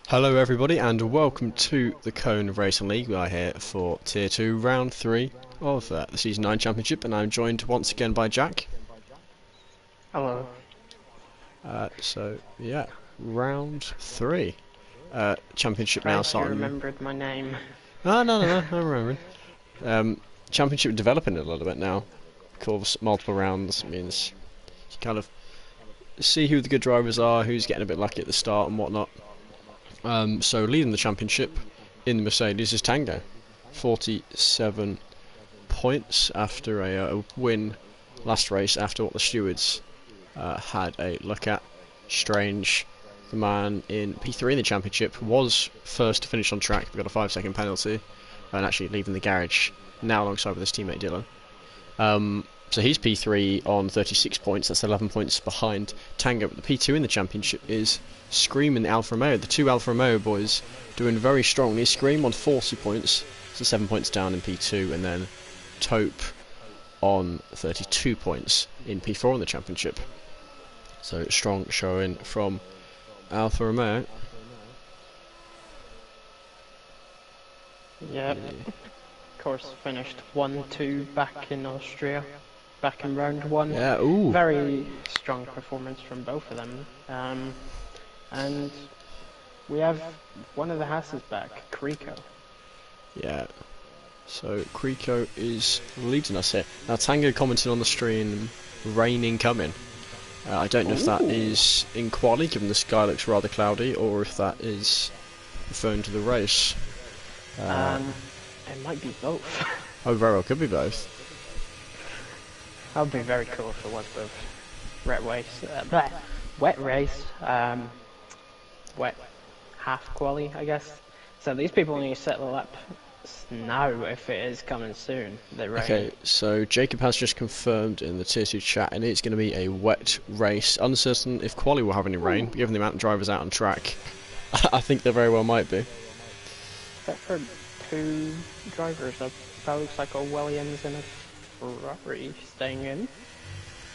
Hello everybody and welcome to the Cone Racing League. We are here for Tier 2 Round 3 of the Season 9 Championship, and I'm joined once again by Jack. Hello. So yeah, Round 3. Championship now starting. You remembered my name. Oh, no, I'm remembering. Championship developing a little bit now. Of course, multiple rounds means you kind of see who the good drivers are, who's getting a bit lucky at the start and whatnot. So leading the championship in the Mercedes is Tango, 47 points after a win last race after what the stewards had a look at. Strange, the man in P3 in the championship, was first to finish on track but got a 5-second penalty and actually leaving the garage now alongside with his teammate Dylan. So he's P3 on 36 points, that's 11 points behind Tango, but the P2 in the championship is Scream and Alfa Romeo. The two Alfa Romeo boys doing very strongly. Scream on 40 points, so 7 points down in P2, and then Taupe on 32 points in P4 in the championship. So strong showing from Alfa Romeo. Yep. Of course, finished 1-2 back in Austria, back in round 1. Yeah, ooh. Very strong performance from both of them. And we have one of the Hasses back, Krico. Yeah. So Krico is leading us here. Now Tango commenting on the stream, rain incoming. I don't know if that is in quali, given the sky looks rather cloudy, or if that is referring to the race. It might be both. Oh, very well, could be both. That would be very cool if it was both. Wet race, wet half quali, I guess. So these people need to settle up now if it is coming soon, the rain. Okay, so Jacob has just confirmed in the Tier 2 chat, and it's going to be a wet race. Uncertain if quali will have any rain, but given the amount of drivers out on track, I think there very well might be. Except for two drivers, that looks like a Williams and a Ferrari staying in.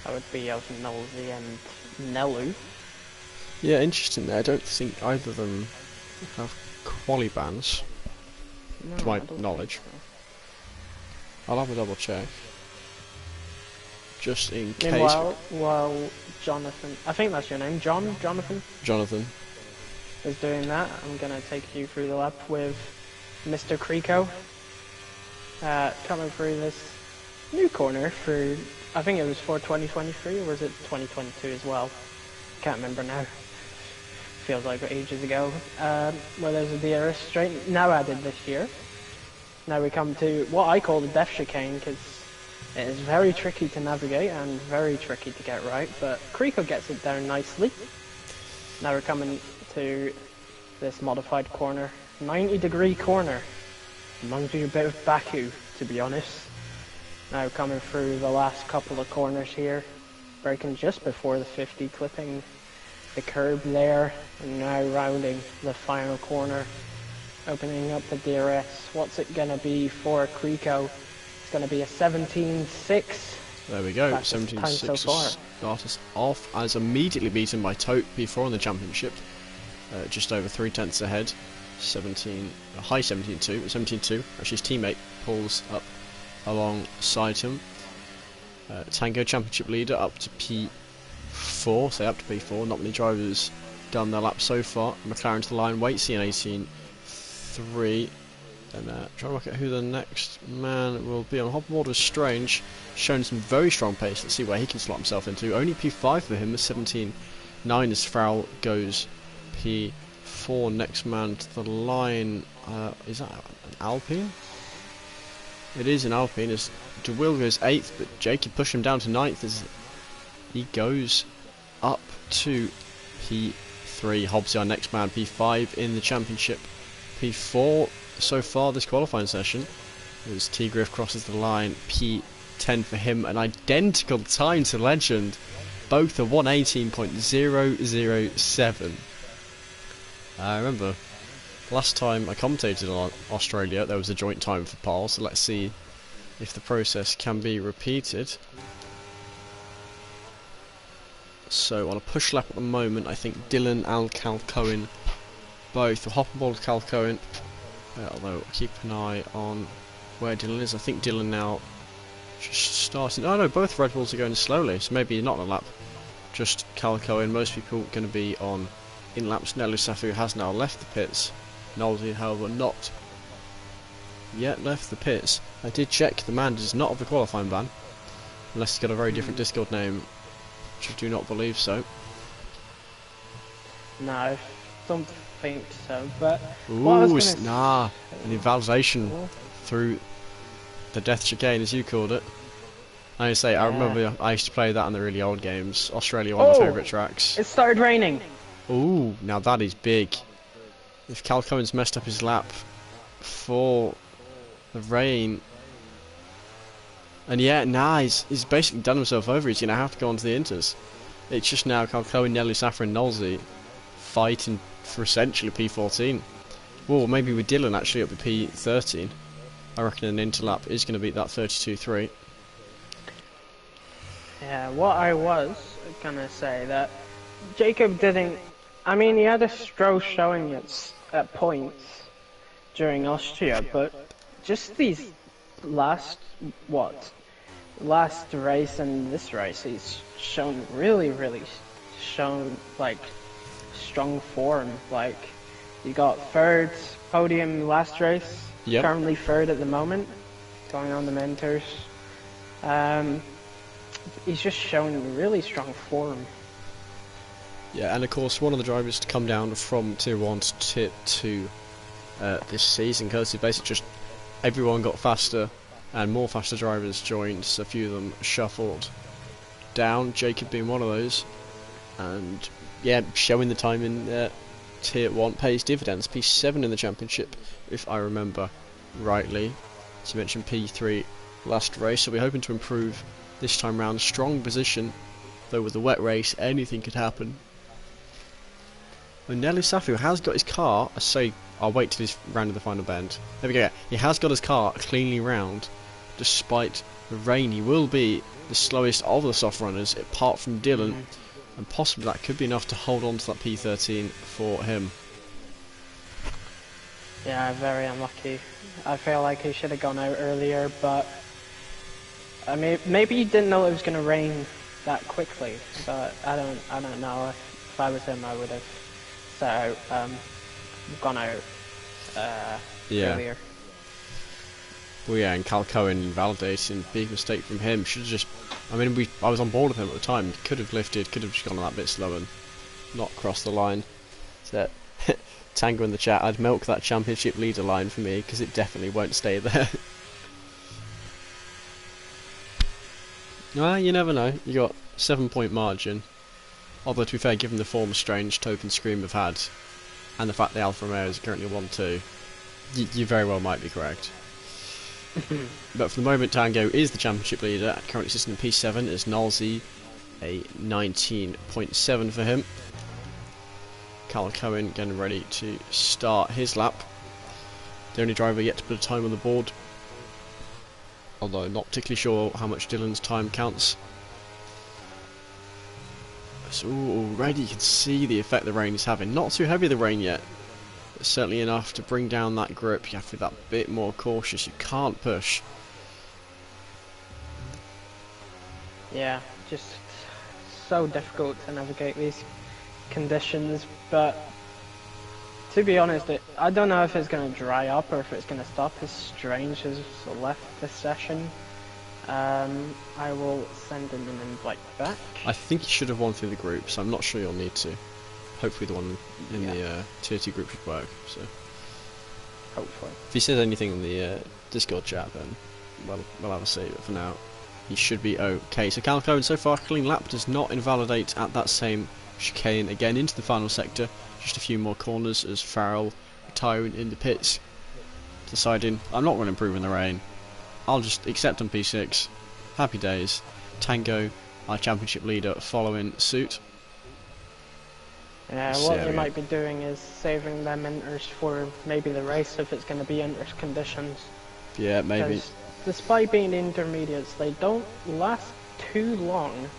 That would be of Nolzi and Nelu. Yeah, interesting there. I don't think either of them have quali bans, to my knowledge. I'll have a double check. Just in case. While Jonathan, I think that's your name, Jonathan is doing that, I'm going to take you through the lap with Mr. Krico. Coming through this new corner for, I think it was for 2023, or was it 2022 as well? Can't remember now. Feels like ages ago. Where there's a DRS straight now added this year. Now we come to what I call the death chicane, because it is very tricky to navigate and very tricky to get right, but Krico gets it down nicely. Now we're coming to this modified corner, 90-degree corner. Reminds me a bit of Baku, to be honest. Now coming through the last couple of corners here, braking just before the 50, clipping the curb there, and now rounding the final corner, opening up the DRS. What's it gonna be for Krico? It's gonna be a 17.6. There we go, That's 17.6 so far. start us off, as immediately beaten by Taupe P4 in the championship. Just over 3/10 ahead. 17, high 17.2, 17.2. Actually, his teammate pulls up alongside him. Tango championship leader up to P4, so up to P4. Not many drivers done their lap so far. McLaren to the line, waits in 18.3. And trying to work out who the next man will be. On hopboard was Strange, showing some very strong pace. Let's see where he can slot himself into. Only P5 for him, the 17.9 as Farrell goes P4. Next man to the line, is that an Alpine? It is an Alpine, as DeWill goes 8th, but Jacob pushed him down to 9th as he goes up to P3. Hobbs, our next man, P5 in the championship. P4 so far this qualifying session, as T-Griff crosses the line, P10 for him, an identical time to Legend, both are 1:18.007. I remember last time I commentated on Australia, there was a joint time for Paul, so let's see if the process can be repeated. So on a push lap at the moment, I think Dylan Alcalcoin both. We'll hop on board with Cal Cohen, although I'll keep an eye on where Dylan is. I think Dylan now just starting. Oh no, both Red Bulls are going slowly, so maybe not on a lap. Just Cal Cohen. Most people are going to be on in laps. Nelly Safu has now left the pits. Nolsey, however, not yet left the pits. I did check, the man does not have the qualifying ban, unless he's got a very different Discord name, which I do not believe so. No, I don't think so, but... Ooh, nah, an invalidation through the death chicane, as you called it. I say, I remember I used to play that in the really old games. Australia, one of my favourite tracks. It started raining! Ooh, now that is big. If Cal Cohen's messed up his lap for the rain... And yeah, nah, he's basically done himself over. He's going to have to go onto the Inters. It's just now Cal Cohen, Nelly Safa and Nolsey fighting for essentially P14. Well, maybe with Dylan actually up to P13. I reckon an interlap is going to beat that 32.3. Yeah, what I was going to say that Jacob didn't... I mean, he had a stroll showing at points during Austria, but just these last race and this race, he's shown really like strong form. Like, you got third podium last race, currently third at the moment, going on the mentors. He's just showing really strong form. Yeah, and of course one of the drivers to come down from Tier 1 to Tier 2 this season, because basically just everyone got faster and more faster drivers joined, so a few of them shuffled down, Jacob being one of those, and yeah, showing the time in Tier 1 pays dividends. P7 in the championship, if I remember rightly. As you mentioned, P3 last race, so we're hoping to improve this time round. Strong position, though with the wet race anything could happen. And Nelly Safu has got his car, I say, I'll wait till he's rounded the final bend. There we go, he has got his car cleanly round, despite the rain. He will be the slowest of the soft runners, apart from Dylan, and possibly that could be enough to hold on to that P13 for him. Yeah, very unlucky. I feel like he should have gone out earlier, but I mean, maybe he didn't know it was going to rain that quickly, but I don't know. If I was him, I would have set out, gone out earlier. Well, yeah, and Cal Cohen invalidating, big mistake from him. Should have just, I mean, I was on board with him at the time. Could have lifted, could have just gone that bit slower and not crossed the line. So, Tango in the chat, I'd milk that championship leader line for me, because it definitely won't stay there. Well, you never know. You got 7-point margin. Although, to be fair, given the form Strange, Token, Scream have had, and the fact the Alfa Romeo is currently 1-2, you very well might be correct. But for the moment, Tango is the championship leader, currently sitting in P7 as Nolsey, a 19.7 for him. Cal Cohen getting ready to start his lap. The only driver yet to put a time on the board, although not particularly sure how much Dylan's time counts. So already you can see the effect the rain is having. Not too heavy the rain yet, but certainly enough to bring down that grip. You have to be that bit more cautious. You can't push. Yeah, just so difficult to navigate these conditions, but to be honest, I don't know if it's going to dry up or if it's going to stop. As Strange has left this session. I will send him an invite back. I think he should have won through the group, so I'm not sure you'll need to. Hopefully the one in the Tier 2 group should work. So hopefully. If he says anything in the Discord chat, then we'll have a see, but for now he should be okay. So Cal Cohen so far, clean lap, does not invalidate at that same chicane again into the final sector. Just a few more corners as Farrell retiring in the pits, deciding I'm not going to improve in the rain. I'll just accept on P6. Happy days. Tango, our championship leader, following suit. Yeah, what they might be doing is saving them inters for maybe the race if it's going to be inters conditions. Yeah, maybe. Despite being intermediates, they don't last too long.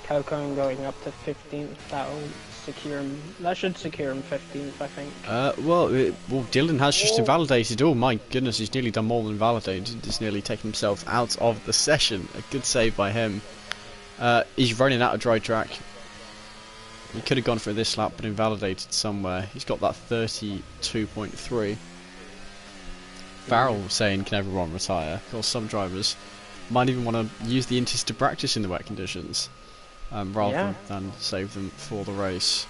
Coco going up to 15,000 secure him. That should secure him 15th, I think. Well, Dylan has just invalidated. Oh my goodness, he's nearly done more than invalidated. He's nearly taken himself out of the session. A good save by him. He's running out of dry track. He could have gone for this lap, but invalidated somewhere. He's got that 32.3. Farrell saying, can everyone retire? Of course, some drivers might even want to use the Intis to practice in the wet conditions, rather than save them for the race.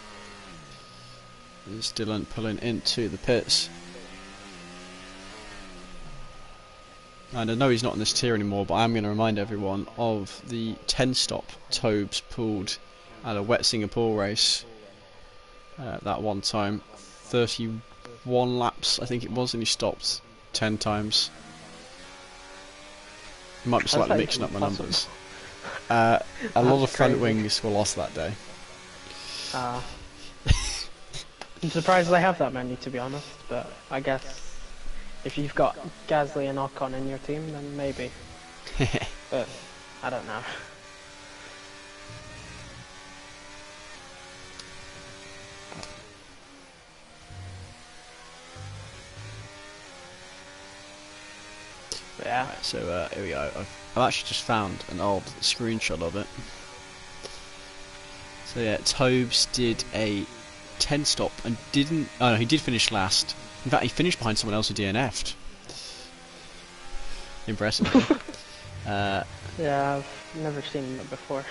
There's Dylan pulling into the pits. And I know he's not in this tier anymore, but I am going to remind everyone of the 10-stop Tobes pulled at a wet Singapore race that one time. 31 laps, I think it was, and he stopped 10 times. Might be slightly mixing up my numbers. A lot of front wings were lost that day. I'm surprised they have that many, to be honest, but I guess if you've got Gasly and Ocon in your team, then maybe. But I don't know. Yeah. So here we go. I've actually just found an old screenshot of it. So yeah, Tobes did a 10-stop and didn't. Oh no, he did finish last. In fact, he finished behind someone else who DNF'd. Impressive. Yeah, I've never seen that before.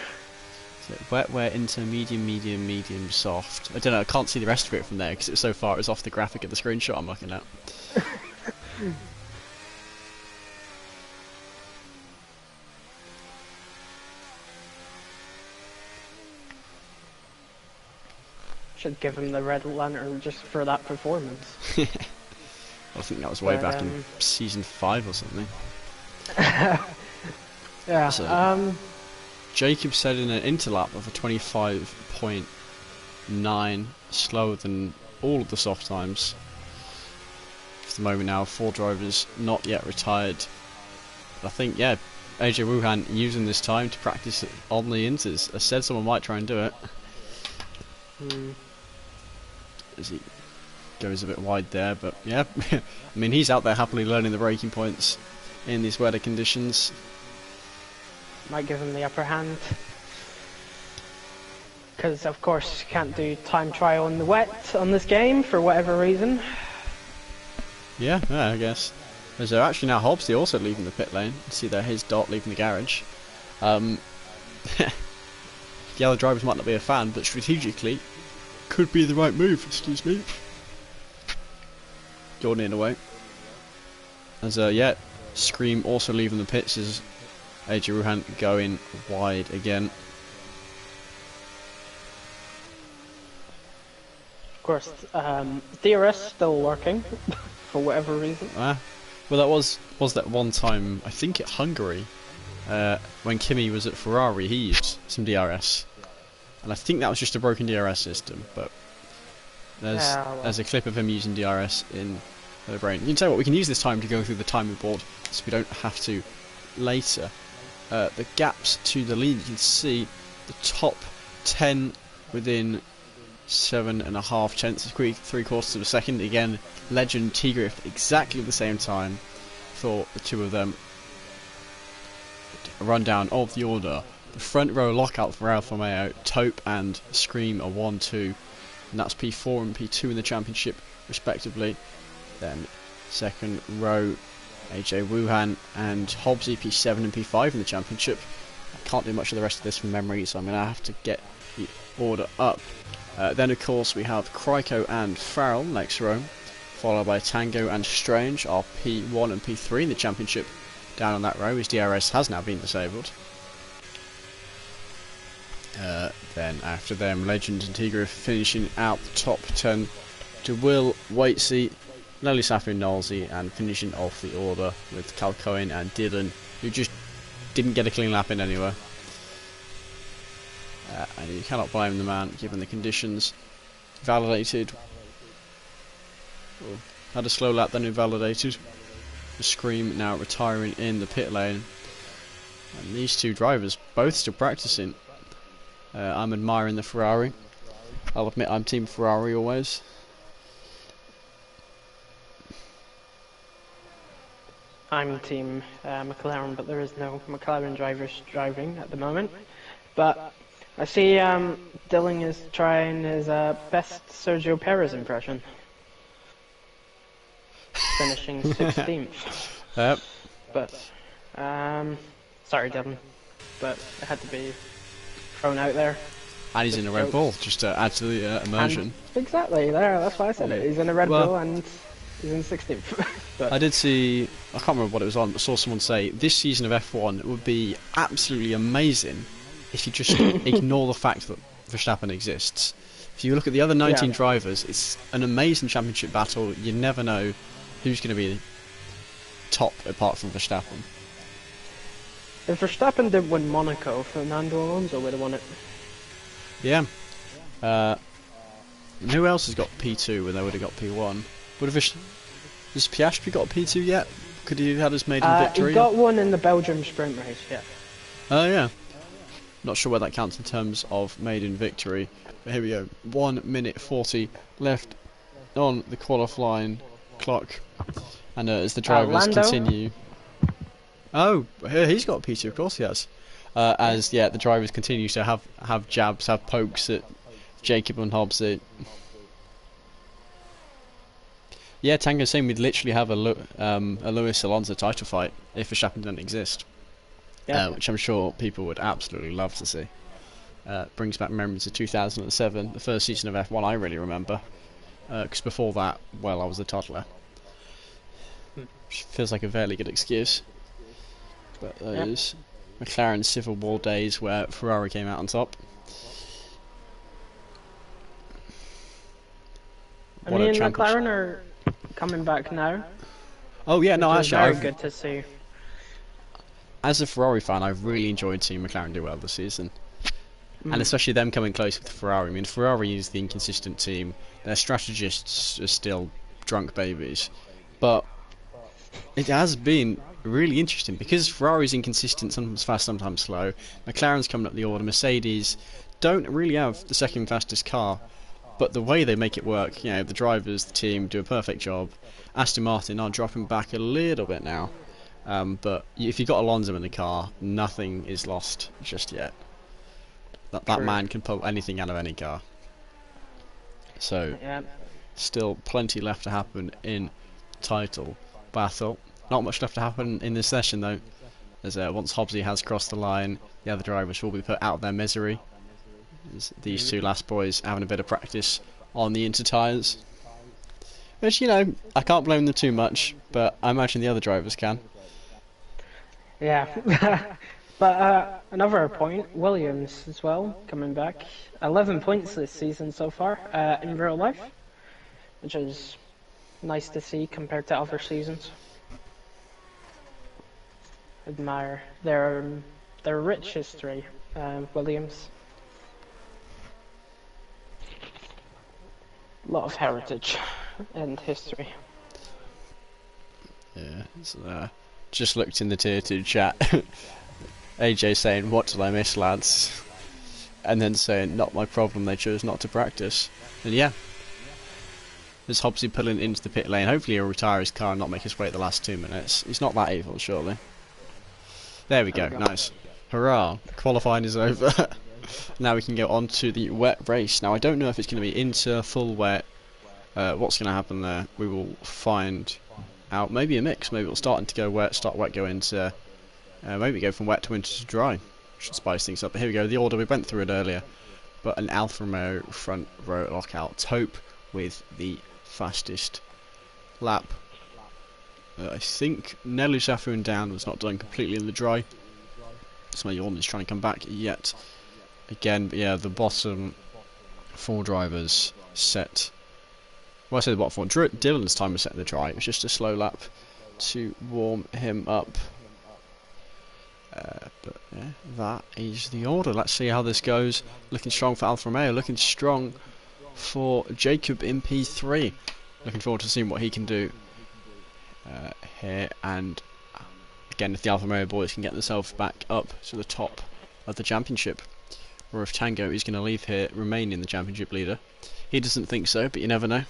So wet, into medium, soft. I don't know. I can't see the rest of it from there because it was so far. It was off the graphic of the screenshot I'm looking at. Should give him the red lantern just for that performance. I think that was way back in season 5 or something. Yeah. So, Jacob said in an interlap of a 25.9, slower than all of the soft times. For the moment now, 4 drivers not yet retired. But I think, yeah, AJ Wuhan using this time to practice on the inters. I said someone might try and do it. As he goes a bit wide there, but yeah, I mean, he's out there happily learning the braking points in these weather conditions. Might give him the upper hand. Because, of course, you can't do time trial in the wet on this game for whatever reason. Yeah, I guess. There's actually now Hobbsy also leaving the pit lane. You see there his dot leaving the garage. The other drivers might not be a fan, but strategically could be the right move. Excuse me. Jordan in away. As yeah, Scream also leaving the pits as AJ Ruhan going wide again. Of course, DRS still working for whatever reason. Well, that was that one time, I think at Hungary, when Kimi was at Ferrari, he used some DRS. And I think that was just a broken DRS system, but there's a clip of him using DRS in the brain. You can tell what, we can use this time to go through the timing board, so we don't have to later. The gaps to the lead, you can see the top 10 within 7.5 tenths, 3/4 of a second. Again, Legend, Tigriff, exactly the same time for the two of them. A rundown of the order. The front row lockout for Alfa Romeo, Taupe and Scream are 1-2, and that's P4 and P2 in the championship respectively. Then second row, AJ Wuhan and Hobbsy, P7 and P5 in the championship. I can't do much of the rest of this from memory, so I'm going to have to get the order up. Then of course we have Kryko and Farrell next row, followed by Tango and Strange, are P1 and P3 in the championship. Down on that row, his DRS has now been disabled. Then after them, Legend and Tigriff finishing out the top 10 to Will, Waitsy, Nelly Safi, Nolsey, and finishing off the order with Calcoin and Dylan, who just didn't get a clean lap in anywhere. And you cannot blame the man given the conditions. Validated. Had a slow lap, then invalidated. The Scream now retiring in the pit lane. And these two drivers both still practicing. I'm admiring the Ferrari. I'll admit I'm Team Ferrari always. I'm Team McLaren, but there is no McLaren drivers driving at the moment. But I see Dylan is trying his best Sergio Perez impression. Finishing 16th. Yep. But, sorry Dylan, but it had to be thrown out there. And he's in a Red Bull, just to add to the immersion. And exactly, that's why I said it. He's in a Red Bull and he's in 16th. I did see, I can't remember what it was on, but saw someone say, this season of F1 would be absolutely amazing if you just ignore the fact that Verstappen exists. If you look at the other 19 drivers, it's an amazing championship battle. You never know who's going to be top apart from Verstappen. If Verstappen did win Monaco, Fernando Alonso would have won it. Yeah. Who else has got P2 when they would have got P1? Has Piastri got P2 yet? Could he have had his maiden victory? He got one in the Belgium sprint race, yeah. Oh yeah. Not sure where that counts in terms of maiden victory. But here we go. 1 minute 40 left on the qualifying clock. And as the drivers continue... Oh, he's got P2, of course he has. The drivers continue to have jabs, have pokes at Jacob and Hobbs. Yeah, Tango's saying we'd literally have a Lewis Alonso title fight if Verstappen didn't exist. Yeah. Which I'm sure people would absolutely love to see. Brings back memories of 2007, the first season of F1 I really remember. Because before that, well, I was a toddler. Which feels like a fairly good excuse. But those McLaren Civil War days where Ferrari came out on top. McLaren are coming back now. Oh yeah, no, actually, very good to see. As a Ferrari fan, I've really enjoyed seeing McLaren do well this season, and especially them coming close with Ferrari. I mean, Ferrari is the inconsistent team. Their strategists are still drunk babies, but it has been really interesting because Ferrari's inconsistent, sometimes fast, sometimes slow. McLaren's coming up the order. Mercedes don't really have the second fastest car. But the way they make it work, the drivers, the team do a perfect job. Aston Martin are dropping back a little bit now. But if you've got Alonso in the car, nothing is lost just yet. That man can pull anything out of any car. So, still plenty left to happen in title battle. Not much left to happen in this session though. As once Hobbsy has crossed the line, the other drivers will be put out of their misery. These two last boys having a bit of practice on the inter tyres. Which, I can't blame them too much, but I imagine the other drivers can. Yeah. But another point, Williams as well, coming back. 11 points this season so far in real life, which is nice to see compared to other seasons. Admire their rich history, Williams. A lot of heritage and history. Yeah, so, just looked in the tier 2 chat. AJ saying, "What did I miss, lads?" And then saying, "Not my problem, they chose not to practice." And yeah, there's Hobbsy pulling into the pit lane. Hopefully he'll retire his car and not make us wait the last 2 minutes. He's not that evil, surely. There we go, nice. Hurrah, qualifying is over. Now we can go on to the wet race. Now I don't know if it's going to be into full wet. What's going to happen there? We will find out. Maybe a mix. Maybe it'll start into go wet, start wet, go into... maybe go from wet to into to dry. Should spice things up. But here we go. The order, we went through it earlier. But an Alfa Romeo front row lockout. Taupe with the fastest lap. I think Nelu Safun down was not done completely in the dry. So my yawn is trying to come back yet. Again, but yeah, the bottom 4 drivers set. Well, I say the bottom 4. Dylan's time was set in the dry. It was just a slow lap to warm him up. But yeah, that is the order. Let's see how this goes. Looking strong for Alfa Romeo. Looking strong for Jacob in P3. Looking forward to seeing what he can do here. And again, if the Alfa Romeo boys can get themselves back up to the top of the championship. or if Tango is going to leave here, remaining the championship leader. He doesn't think so, but you never know.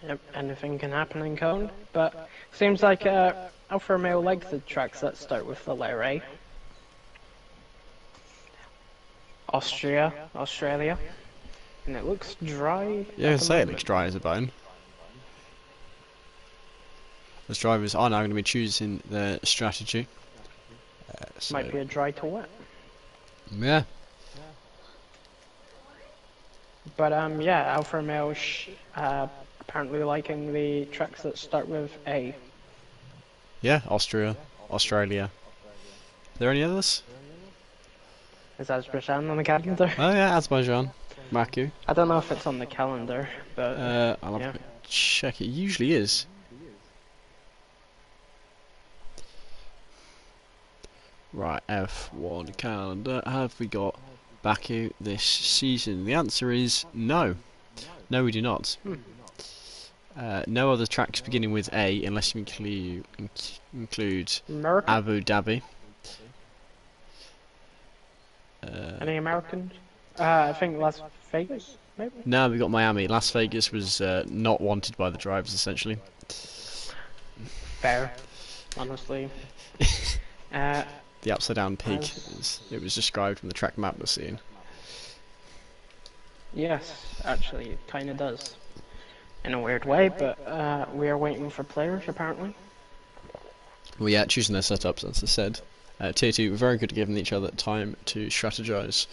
Yep, anything can happen in Cone, but seems like Alfa Romeo likes the tracks that start with the letter A. Australia, and it looks dry. Yeah, say it looks dry as a bone. As drivers are now going to be choosing their strategy. So might be a dry to wet. Yeah. But yeah, Alfa Romeo apparently liking the tracks that start with A. Yeah, Australia. Are there any others? Is Azerbaijan on the calendar? Oh yeah, Azerbaijan. Baku. I don't know if it's on the calendar, but I'll have to check. It usually is. Right, F1 calendar. Have we got Baku this season? The answer is no. No, we do not. No other tracks beginning with A, unless you include Abu Dhabi. Any Americans? I think Las Vegas, maybe? No, we got Miami. Las Vegas was not wanted by the drivers, essentially. Fair, honestly. The upside down pig, it was described from the track map we're seeing. Yes, actually, it kind of does. In a weird way, but we are waiting for players, apparently. Well, yeah, choosing their setups, as I said. Tier 2 were very good at giving each other time to strategise,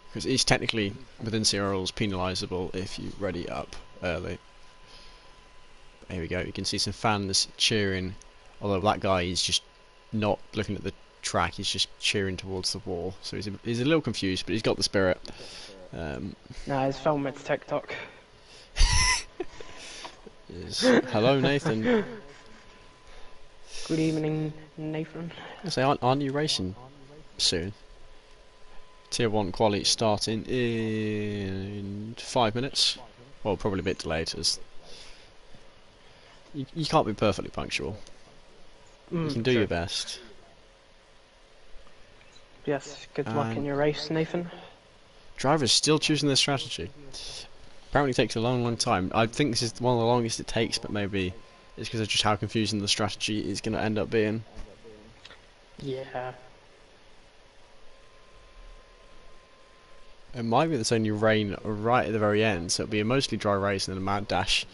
because it's technically, within CR rules, penalisable if you ready up early. Here we go, you can see some fans cheering, although that guy is just not looking at the track, he's just cheering towards the wall, so he's a little confused, but he's got the spirit. Nah, his film, it's TikTok. Hello, Nathan. Good evening, Nathan. I say, aren't you racing soon? Tier 1 quali starting in 5 minutes. Well, probably a bit delayed, as you can't be perfectly punctual. You can do your best. Yes, good luck in your race, Nathan. Drivers still choosing their strategy. Apparently it takes a long time. I think this is one of the longest it takes, but maybe it's because of just how confusing the strategy is going to end up being. Yeah. It might be there's only rain right at the very end, so it'll be a mostly dry race and then a mad dash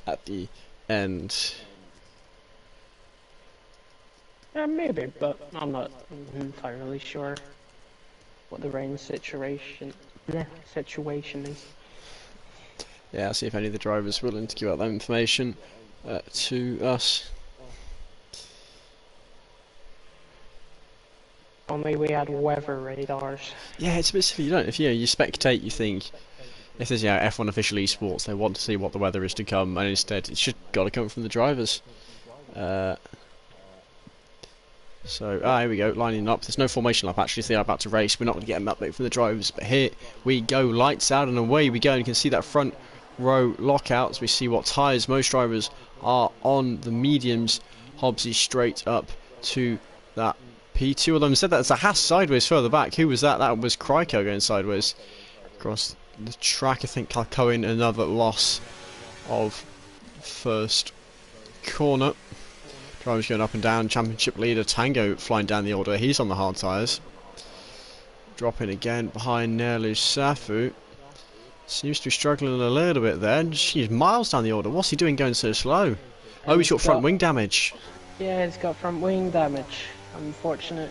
at the end. Yeah, maybe, but I'm not entirely sure what the rain situation is. Yeah, I'll see if any of the drivers are willing to give out that information to us. Only we had weather radars. Yeah, it's a bit silly, you don't. If you spectate, you think if there's F1 official esports, they want to see what the weather is to come, and instead it's just got to come from the drivers. So, here we go, lining up. There's no formation lap actually, so they're about to race. We're not going to get an update from the drivers, but here we go, lights out and away we go. And you can see that front row lockouts. We see what tyres most drivers are on. The mediums, Hobbsy straight up to that P2. Although instead that's a Haas sideways further back. Who was that? That was Kryko going sideways across the track. I think Kalkoin, another loss of first corner. Drivers going up and down. Championship leader Tango flying down the order. He's on the hard tyres. Dropping again behind Nerlu Safu. Seems to be struggling a little bit there. She's miles down the order. What's he doing going so slow? Oh, he's got front wing damage. Yeah, he's got front wing damage. Unfortunate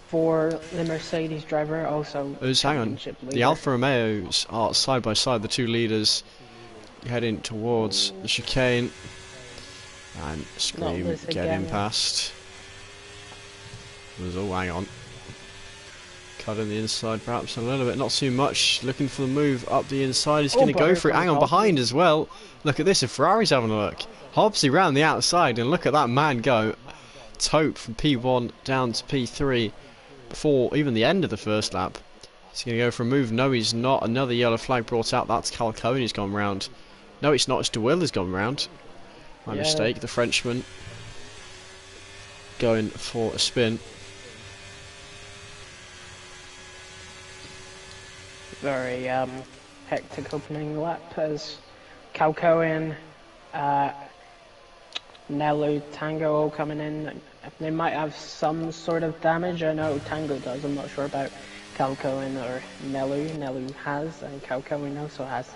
for the Mercedes driver. Also, hang on. The Alfa Romeos are side by side. The two leaders heading towards the chicane. And Scream getting past. Oh, hang on. Cutting the inside perhaps a little bit, not too much. Looking for the move up the inside. He's going to go for it. Hang on, behind as well. Look at this, if Ferrari's having a look. Hobbsy round the outside, and look at that man go. Tope from P1 down to P3 before even the end of the first lap. He's going to go for a move. No, he's not. Another yellow flag brought out. That's Calcone. He's gone round. No, it's not. It's DeWill has gone round. My mistake. The Frenchman going for a spin. very hectic opening lap as Calcoin, Nelu, Tango all coming in. They might have some sort of damage. I know Tango does. I'm not sure about Calcoin or Nelu. Nelu has, and Calcoin also has.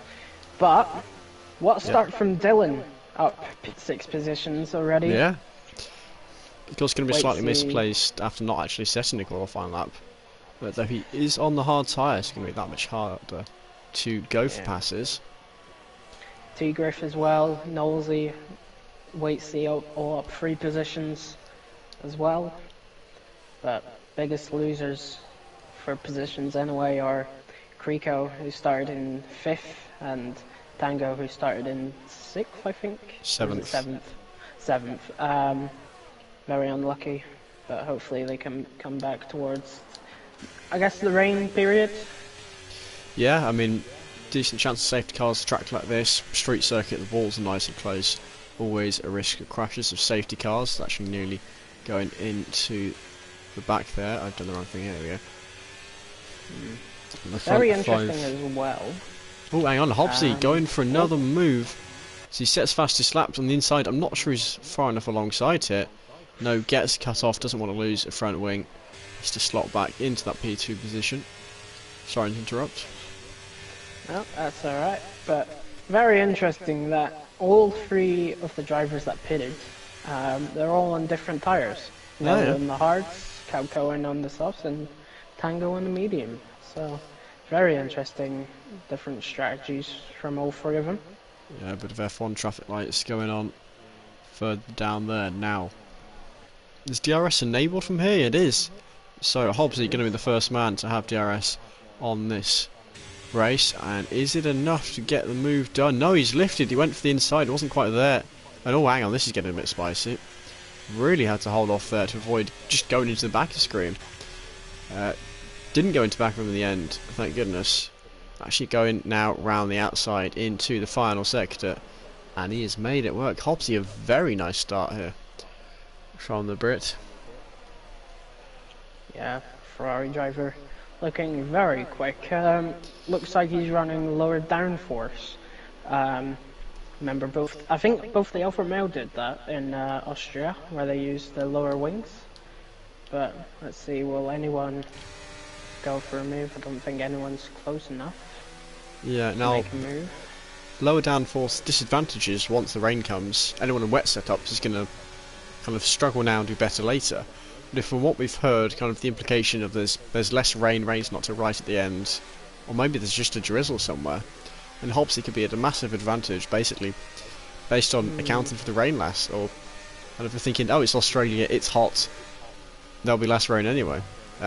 But what start from Dylan? Up 6 positions already. Yeah. Of course, going to be slightly misplaced after not actually setting a qualifying lap. But though he is on the hard tyre, it's going to be that much harder to go for passes. T-Griff as well, Knowlesy, Waitsy all up 3 positions as well. But biggest losers for positions anyway are Creeko, who started in 5th, and Tango, who started in 6th, I think? 7th. 7th. Very unlucky, but hopefully they can come back towards, I guess, the rain period. Yeah, I mean, decent chance of safety cars, track like this, street circuit, the walls are nice and close. Always a risk of crashes of safety cars. Actually nearly going into the back there. I've done the wrong thing. Here we go. Very interesting as well. Oh, hang on, Hobbsy going for another move. So he sets fastest laps on the inside. I'm not sure he's far enough alongside here. No, gets cut off, doesn't want to lose a front wing. Has to slot back into that P2 position. Sorry to interrupt. No, that's alright. But very interesting that all 3 of the drivers that pitted, they're all on different tyres. Nelu on the hards, Calcoin on the softs, and Tango on the medium. So, very interesting, different strategies from all 3 of them. Yeah, a bit of F1 traffic lights going on further down there now. Is DRS enabled from here? It is. So Hobbsy going to be the first man to have DRS on this race, and is it enough to get the move done? No, he's lifted. He went for the inside. It wasn't quite there. And oh, hang on, this is getting a bit spicy. Really had to hold off there to avoid just going into the back of the screen. Didn't go into back of him in the end, thank goodness. Actually going now round the outside into the final sector, and he has made it work. Hobbsy, a very nice start here from the Brit. Yeah, Ferrari driver looking very quick. Looks like he's running lower downforce. Remember I think both the Alfa Romeo did that in Austria, where they used the lower wings. But let's see, will anyone go for a move? I don't think anyone's close enough. Yeah, now make a move. Lower downforce disadvantages once the rain comes. Anyone in wet setups is going to kind of struggle now and do better later. But if from what we've heard, kind of the implication of there's less rain's not to right at the end, or maybe there's just a drizzle somewhere, and Hobbsy could be at a massive advantage, basically, based on accounting for the rain less, or kind of thinking, oh, it's Australia, it's hot, there'll be less rain anyway,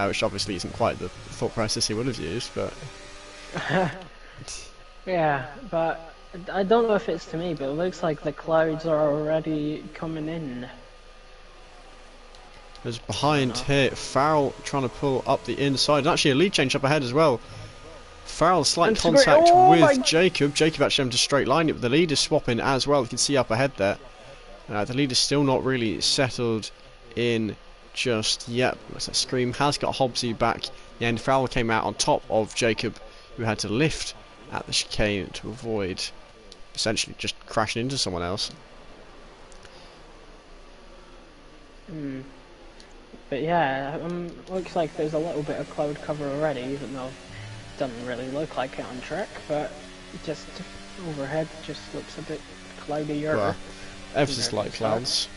which obviously isn't quite the thought process he would have used, but... Yeah, but I don't know if it's to me, but it looks like the clouds are already coming in. There's behind here, Farrell trying to pull up the inside, and actually a lead change up ahead as well. Farrell slight contact with Jacob. Jacob actually having to straight line it, but the lead is swapping as well. You can see up ahead there. The lead is still not really settled in just yet. That Scream has got Hobbsy back. The end Farrell came out on top of Jacob, who had to lift at the chicane to avoid essentially just crashing into someone else. But yeah, looks like there's a little bit of cloud cover already, even though it doesn't really look like it on track, but just overhead just looks a bit cloudier. Well, ever so slight clouds.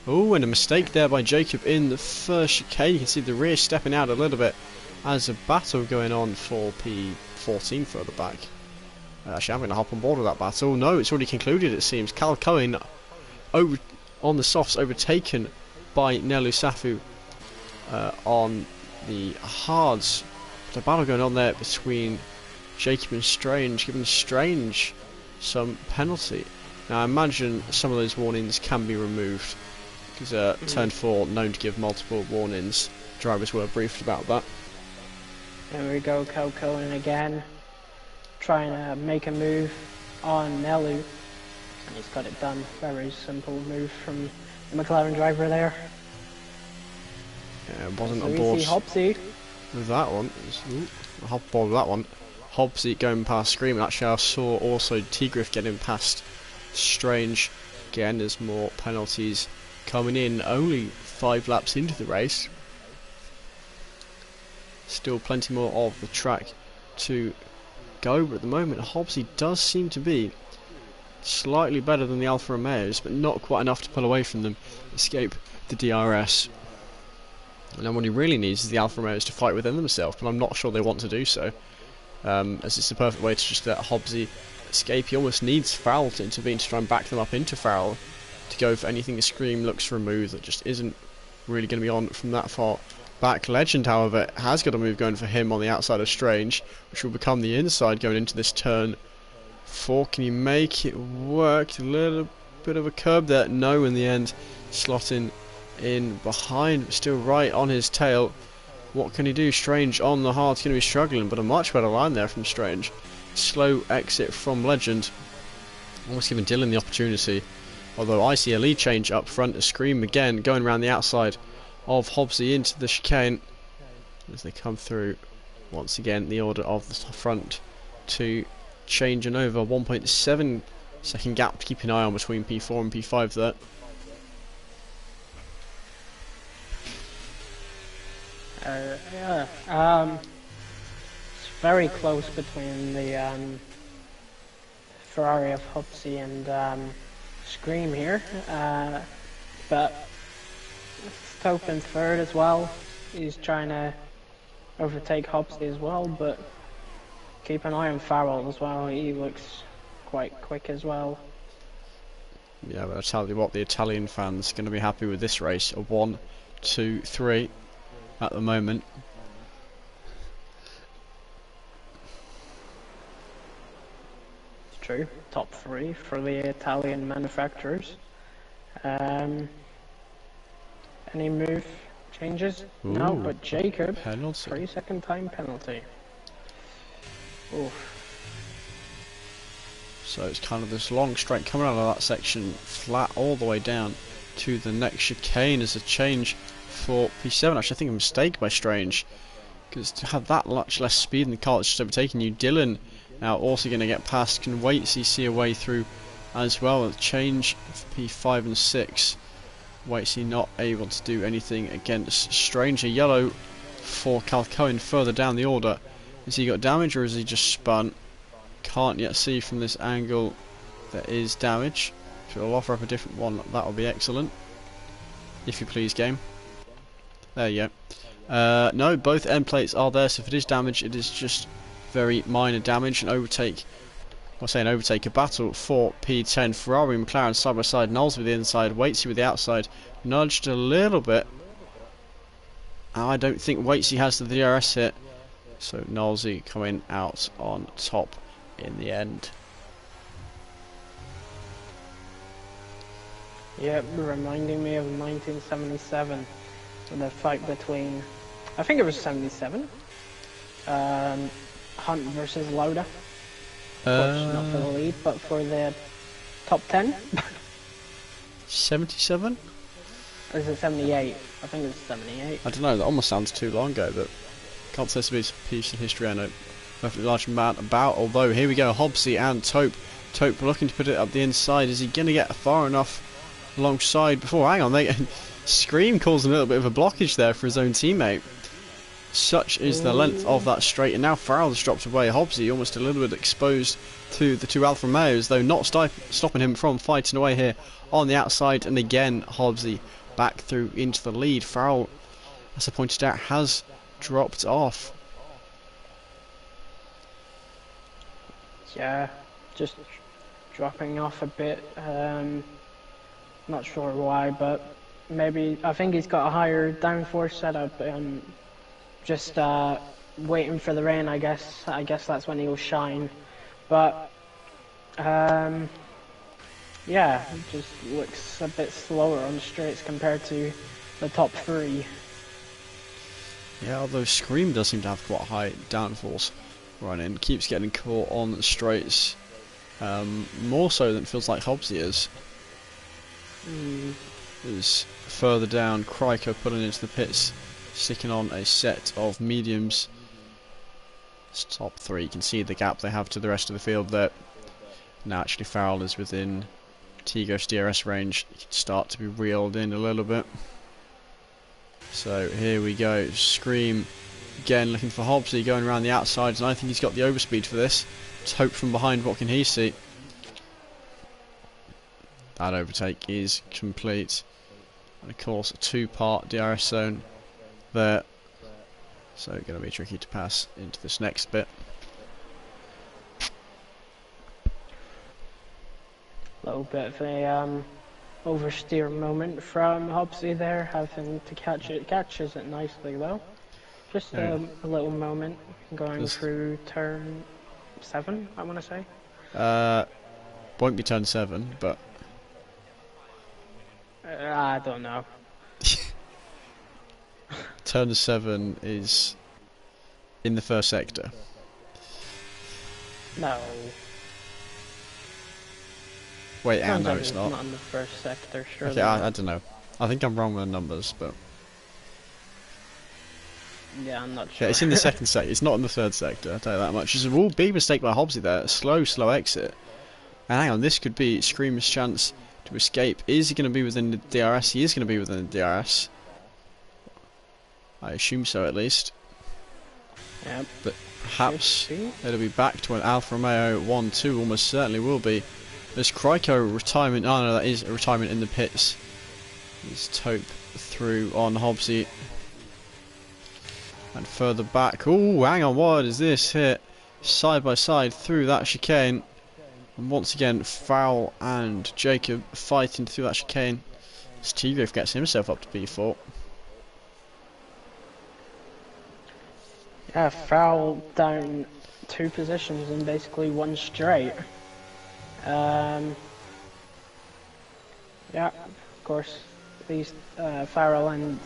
Oh, and a mistake there by Jacob in the first chicane. You can see the rear stepping out a little bit as a battle going on for P14 further back. Actually, I'm going to hop on board with that battle. No, it's already concluded, it seems. Cal Cohen over on the softs, overtaken by Nelu Safu on the hards. The battle going on there between Jacob and Strange, giving Strange some penalty. Now, I imagine some of those warnings can be removed, because turn 4 known to give multiple warnings. Drivers were briefed about that. There we go, Cal Cohen again, trying to make a move on Nelu, and he's got it done. Very simple move from the McLaren driver there. Yeah, wasn't so on board. We see Hobbsy. with that one. I'll hop on with that one. Hobbsy going past Scream, and actually I saw also Tigriff getting past Strange. Again, there's more penalties coming in, only 5 laps into the race. Still plenty more of the track to go, but at the moment Hobbsy does seem to be slightly better than the Alfa Romeos, but not quite enough to pull away from them, escape the DRS. And then what he really needs is the Alfa Romeos to fight within themselves, but I'm not sure they want to do so, as it's the perfect way to just let Hobbsy escape. He almost needs Farrell to intervene to try and back them up into Farrell, to go for anything the Scream looks for a move that just isn't really going to be on from that far back. Legend, however, has got a move going for him on the outside of Strange, which will become the inside going into this turn 4. Can he make it work? A little bit of a curb there. No, in the end, slotting in behind, but still right on his tail. What can he do? Strange on the hard's going to be struggling, but a much better line there from Strange. Slow exit from Legend, almost giving Dylan the opportunity. Although I see a lead change up front. A Scream again going around the outside of Hobbsy into the chicane as they come through. Once again, the order of the front to changing over. 1.7 second gap to keep an eye on between P4 and P5 there. It's very close between the Ferrari of Hobbsy and Scream here, but Tope in third as well. He's trying to overtake Hobbsy as well, but keep an eye on Farrell as well. He looks quite quick as well. Yeah, but I tell you what, the Italian fans are going to be happy with this race. A 1, 2, 3 at the moment. It's true. Top 3 for the Italian manufacturers. Any move changes? Ooh, no, but Jacob, penalty. 3-second time penalty. Oof. So it's kind of this long straight coming out of that section, flat all the way down to the next chicane as a change for P7. Actually, I think a mistake by Strange, because to have that much less speed in the car that's just overtaking you. Dylan now also going to get past. Can Waitsy see a way through as well? A change for P5 and 6. Waitsy not able to do anything against Strange. A yellow for Calcoen further down the order. Has he got damage or is he just spun? Can't yet see from this angle. There is damage. If it'll offer up a different one, that'll be excellent. If you please, game. There you go. No, both end plates are there, so if it is damage, it is just very minor damage. An overtake, I say an overtake, a battle for P10. Ferrari and McLaren side by side. Knowles with the inside, Waitsy with the outside. Nudged a little bit. I don't think Waitsy has the DRS hit, so Knowlesy coming out on top in the end. Yep, reminding me of 1977. The fight between, I think it was 77, Hunt versus Lauda. Not for the lead, but for the top 10. 77? Or is it 78? I think it's 78. I don't know, that almost sounds too long ago, but can't say it's a piece of history I know perfectly large amount about. Although, here we go, Hobbsy and Tope. Tope looking to put it up the inside. Is he going to get far enough alongside before? Hang on, Scream causing a little bit of a blockage there for his own teammate. Such is the length of that straight, and now Farrell's dropped away. Hobbsy almost a little bit exposed to the two Alfa Romeos, though not stopping him from fighting away here on the outside. And again, Hobbsy back through into the lead. Farrell, as I pointed out, has dropped off. Yeah, just dropping off a bit. Not sure why, but maybe I think he's got a higher downforce setup and just waiting for the rain. I guess that's when he'll shine. But yeah, it just looks a bit slower on the straights compared to the top 3. Yeah, although Scream does seem to have quite a high downforce running, keeps getting caught on the straights, more so than it feels like Hobbsy is. Is further down. Kryko pulling into the pits sticking on a set of mediums. It's top 3. You can see the gap they have to the rest of the field there. Now actually Farrell is within Tigris DRS range. You can start to be reeled in a little bit. So here we go. Scream again looking for Hobbsy going around the outsides, and I think he's got the overspeed for this. Let's hope from behind, what can he see? That overtake is complete. And of course a 2-part DRS zone there. So going to be tricky to pass into this next bit. A little bit of a oversteer moment from Hobbsy there, having to catch it. Catches it nicely though. Just a little moment going through turn 7, I want to say. Won't be turn 7, but I don't know. turn 7 is in the first sector. No. Wait, no, it's not. Not in the first sector, surely. Okay, I don't know. I think I'm wrong with the numbers, but yeah, I'm not sure. yeah, it's in the second sector. It's not in the third sector. I'll tell you that much. It's a big mistake by Hobbsy there. A slow exit. And hang on, this could be Screamer's chance to escape. Is he going to be within the DRS? He is going to be within the DRS. I assume so, at least. Yep. But perhaps it'll be back to an Alfa Romeo 1-2. Almost certainly will be. There's Kryko retirement. Oh no, that is a retirement in the pits. There's Taupe through on Hobbsy. And further back. Oh, hang on, what is this here? Side by side through that chicane. And once again, Farrell and Jacob fighting through that chicane. As Tigris gets himself up to P4. Yeah, Farrell down 2 positions in basically 1 straight. Yeah, of course, these Farrell and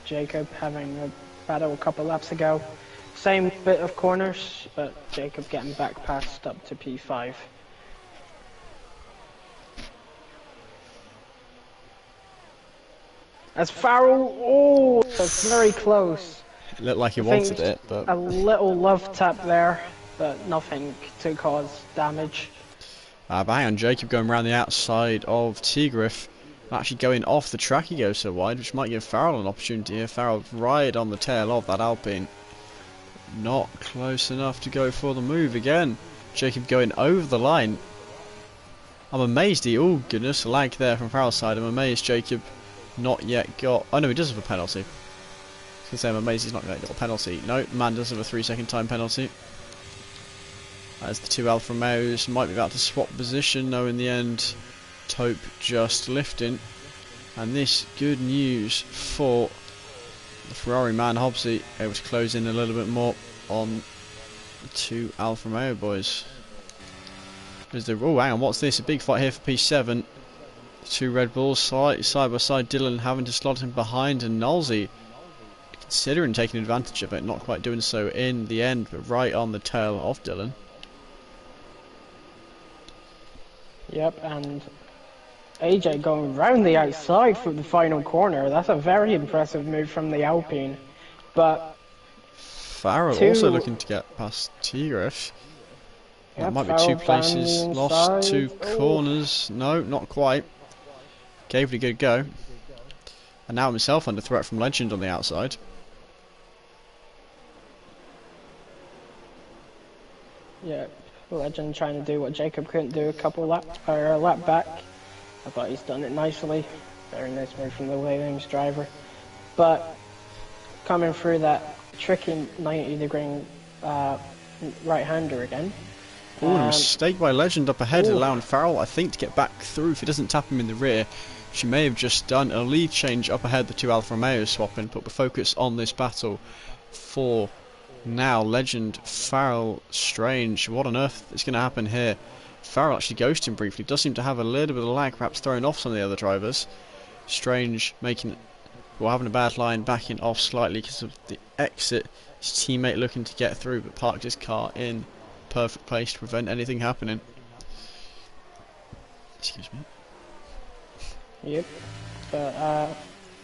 Jacob having a battle a couple laps ago. Same bit of corners, but Jacob getting back past up to P5. As Farrell, oh, that's very close. It looked like he wanted it, but a little love tap there, but nothing to cause damage. But hang on, Jacob going around the outside of Tigris. Actually going off the track, he goes so wide, which might give Farrell an opportunity here. Farrell right on the tail of that Alpine. Not close enough to go for the move again. Jacob going over the line. I'm amazed he, oh goodness, lag there from Farrell's side. I'm amazed Jacob not yet got, oh no, he does have a penalty. I was going to say I'm amazed he's not got a penalty. No, man does have a 3-second time penalty. As the 2 Alfa Romeos might be about to swap position, though in the end Taupe just lifting. And this good news for the Ferrari man Hobbsy, able to close in a little bit more on the 2 Alfa Romeo boys. Oh hang on, what's this? A big fight here for P7. The 2 Red Bulls side by side, Dylan having to slot him behind, and Nolsey considering taking advantage of it, not quite doing so in the end, but right on the tail of Dylan. Yep, and AJ going round the outside for the final corner. That's a very impressive move from the Alpine. But Farrell also looking to get past Tigris. Yep, that might Farrell be 2 places lost, 2 corners. No, not quite. Gave it a good go. And now himself under threat from Legend on the outside. Yeah, Legend trying to do what Jacob couldn't do a lap back. I thought he's done it nicely. Very nice move from the Williams driver. But coming through that tricky 90-degree right-hander again. Ooh, a mistake by Legend up ahead, allowing Farrell, I think, to get back through. If he doesn't tap him in the rear, she may have just done a lead change up ahead. The 2 Alfa Romeos swapping, put the focus on this battle for now. Legend, Farrell, Strange. What on earth is going to happen here? Farrell actually ghosted him briefly. Does seem to have a little bit of lag, perhaps throwing off some of the other drivers. Strange making, well, having a bad line, backing off slightly because of the exit. His teammate looking to get through, but parked his car in perfect place to prevent anything happening. Excuse me. Yep. But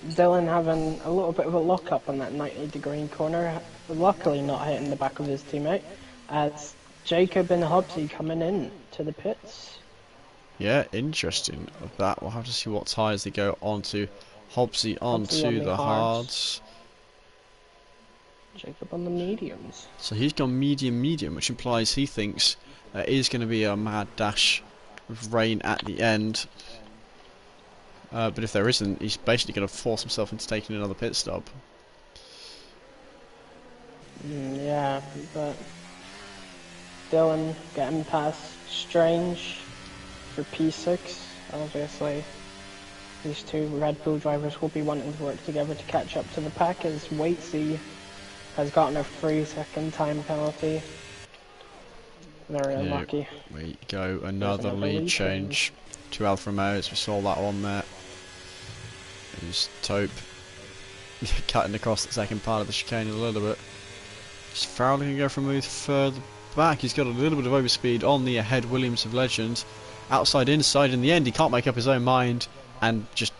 Dylan having a little bit of a lock up on that 90-degree corner, luckily not hitting the back of his teammate, as Jacob and Hobbsy coming in to the pits. Yeah, interesting of that. We'll have to see what tyres they go onto. Hobbsy onto the hards. Jacob on the mediums. So he's gone medium, which implies he thinks there is going to be a mad dash with rain at the end. But if there isn't, he's basically going to force himself into taking another pit stop. Yeah, but Dylan getting past Strange for P6. Obviously, these two Red Bull drivers will be wanting to work together to catch up to the pack, as Waitsy has gotten a 3-second time penalty. Very unlucky. We go, another lead change to Alfa Romeo, as we saw that one there. There's Taupe cutting across the second part of the chicane a little bit. Is Farrell going to go for a move further back? He's got a little bit of overspeed on the ahead Williams of Legend. Outside, inside, in the end he can't make up his own mind and just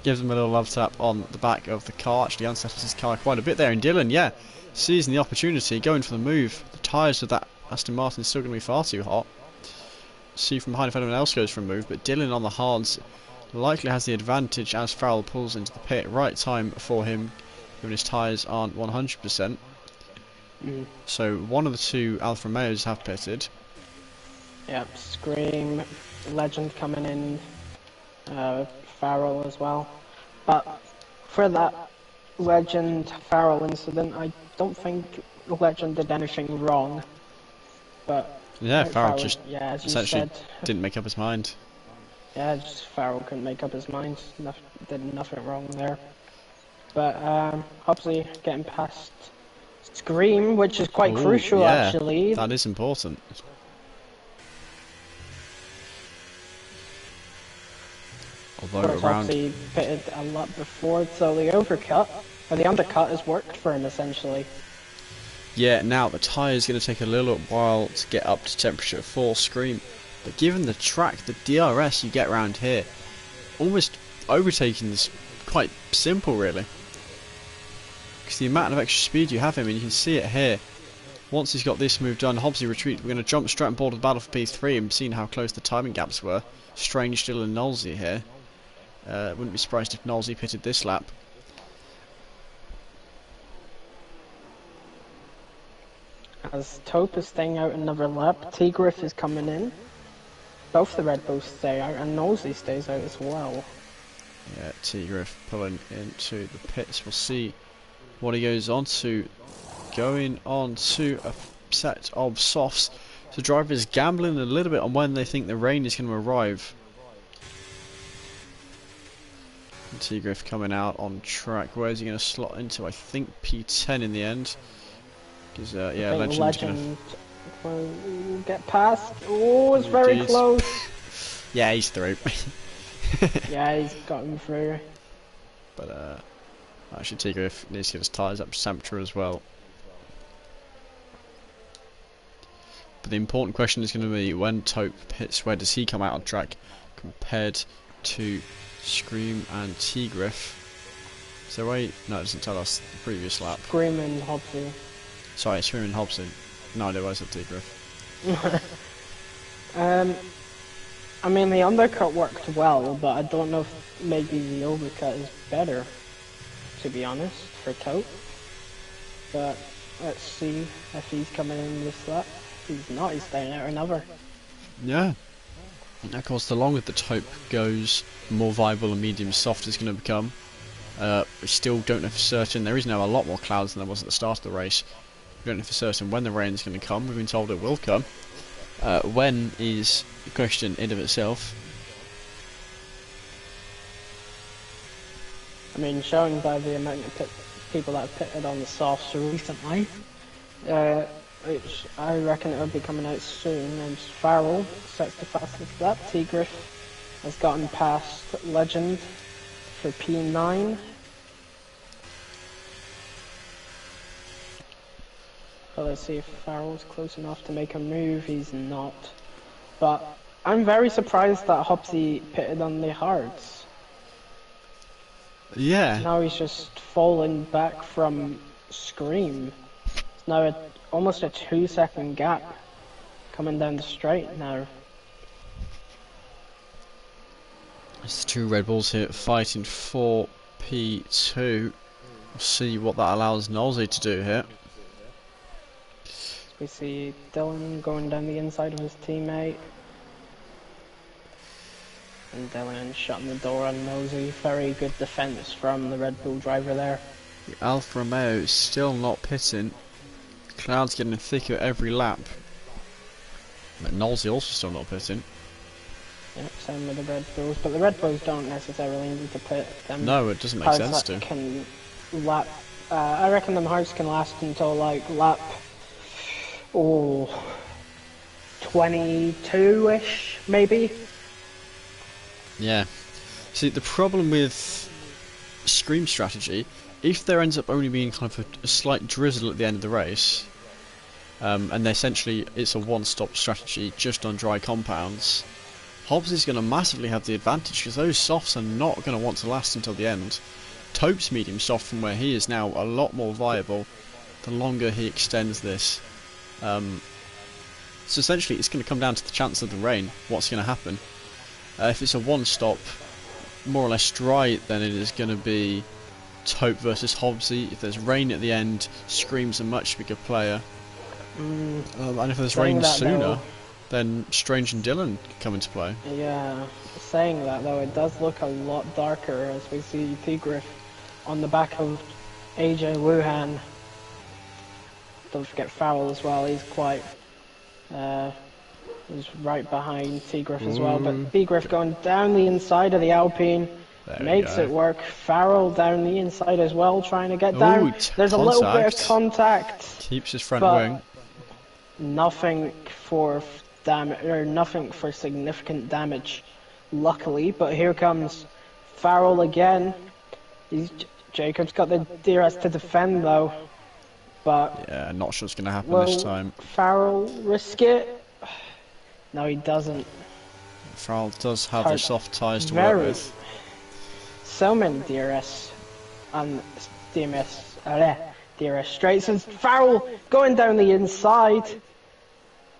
gives him a little love tap on the back of the car. Actually unsettles his car quite a bit there, and Dylan, yeah, seizing the opportunity, going for the move. The tyres of that Aston Martin is still going to be far too hot. See from behind if anyone else goes for a move, but Dylan on the hards likely has the advantage as Farrell pulls into the pit. Right time for him, given his tyres aren't 100%. So one of the two Alfa Romeos have pitted. Yep, Scream, Legend coming in, Farrell as well. But for that Legend Farrell incident, I don't think Legend did anything wrong. But yeah, Farrell just as you essentially said, didn't make up his mind. Yeah, just Farrell couldn't make up his mind. Did nothing wrong there. But Hobbsy getting past Scream, which is quite crucial actually. That is important. Although Hobbsy pitted a lot before, so the overcut, or the undercut has worked for him essentially. Yeah, now the tyre is going to take a little while to get up to temperature for Scream. But given the track, the DRS you get around here, almost overtaking is quite simple really. Because the amount of extra speed you have him, and you can see it here. Once he's got this move done, Hobbsy retreat. We're going to jump straight on board of the battle for P3 and seeing how close the timing gaps were. Strange still and Nolsey here. Wouldn't be surprised if Nolsey pitted this lap. As Taupe is staying out another lap, T-Griff is coming in. Both the Red Bulls stay out, and Nolsey stays out as well. Yeah, T-Griff pulling into the pits. We'll see what he goes on to. Going on to a set of softs. So drivers gambling a little bit on when they think the rain is going to arrive. T-Griff coming out on track. Where's he going to slot into? I think P10 in the end. Because yeah, Legend will get past. Oh, it's very close. Yeah, he's through. Yeah, he's got him through. But actually, T-Griff needs to get his tyres up to temperature as well. But the important question is going to be, when Taupe pits, where does he come out on track compared to Scream and T-Griff? Is there a way? No, it doesn't tell us the previous lap. Scream and Hobbsy. Sorry, Scream and Hobson. No idea why I said T-Griff. I mean, the undercut worked well, but I don't know if maybe the overcut is better, to be honest, for Taupe. But let's see if he's coming in this lap. If he's not, he's staying out another. Yeah. And of course, the longer the Taupe goes, the more viable and medium soft is going to become. We still don't know for certain. There is now a lot more clouds than there was at the start of the race. We don't know for certain when the rain is going to come. We've been told it will come. When is a question in of itself. I mean, showing by the amount of people that have pitted on the softs recently, which I reckon it will be coming out soon. And Farrell sets the fastest lap. T-Griff has gotten past Legend for P9. But let's see if Farrell's close enough to make a move. He's not. But I'm very surprised that Hobbsy pitted on the hards. Yeah. Now he's just falling back from Scream. It's now almost a 2-second gap coming down the straight now. It's the two Red Bulls here fighting for P2. We'll see what that allows Nolsey to do here. We see Dylan going down the inside of his teammate. And Dylan shutting the door on Nosey. Very good defence from the Red Bull driver there. The Alfa Romeo is still not pitting. Clouds getting thicker every lap. But Nolsey also still not pitting. Yep, same with the Red Bulls. But the Red Bulls don't necessarily need to pit them. No, it doesn't make sense to. Can lap, I reckon them hards can last until like lap 22-ish, maybe. Yeah. See, the problem with Scream strategy, if there ends up only being kind of a slight drizzle at the end of the race, and essentially it's a one-stop strategy just on dry compounds, Hobbs is going to massively have the advantage because those softs are not going to want to last until the end. Taupe's medium soft from where he is now a lot more viable the longer he extends this. So essentially it's going to come down to the chance of the rain, what's going to happen. If it's a one-stop, more or less dry, then it is going to be Taupe versus Hobbsy. If there's rain at the end, Scream's a much bigger player. And if there's rain sooner, then Strange and Dylan come into play. Yeah, saying that though, it does look a lot darker as we see Tigriff on the back of AJ Wuhan. Don't forget Farrell as well, he's quite... he's right behind Tigriff as well, but Tigriff going down the inside of the Alpine makes it work. Farrell down the inside as well, trying to get down. There's a little bit of contact. Keeps his front wing. Nothing for damage, or nothing for significant damage, luckily. But here comes Farrell again. Jacob's got the DRS to defend though. But yeah, not sure what's going to happen this time. Farrell risk it? No, he doesn't. Farrell does have the soft tyres to work with. So many DRS and DRS straights, and Farrell going down the inside.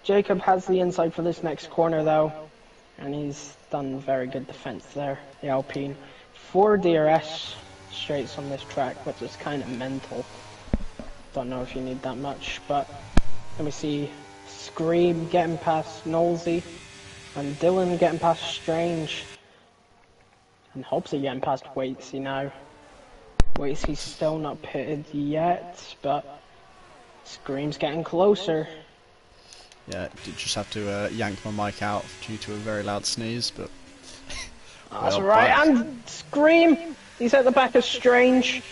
Jacob has the inside for this next corner though, and he's done very good defense there, the Alpine. 4 DRS straights on this track, which is kind of mental. Don't know if you need that much, but let me see. Scream getting past Nolsey, and Dylan getting past Strange, and Hobbsy getting past Waitsy now. Waitsy's still not pitted yet, but Scream's getting closer. Yeah, did just have to yank my mic out due to a very loud sneeze, but... That's right, and Scream! He's at the back of Strange.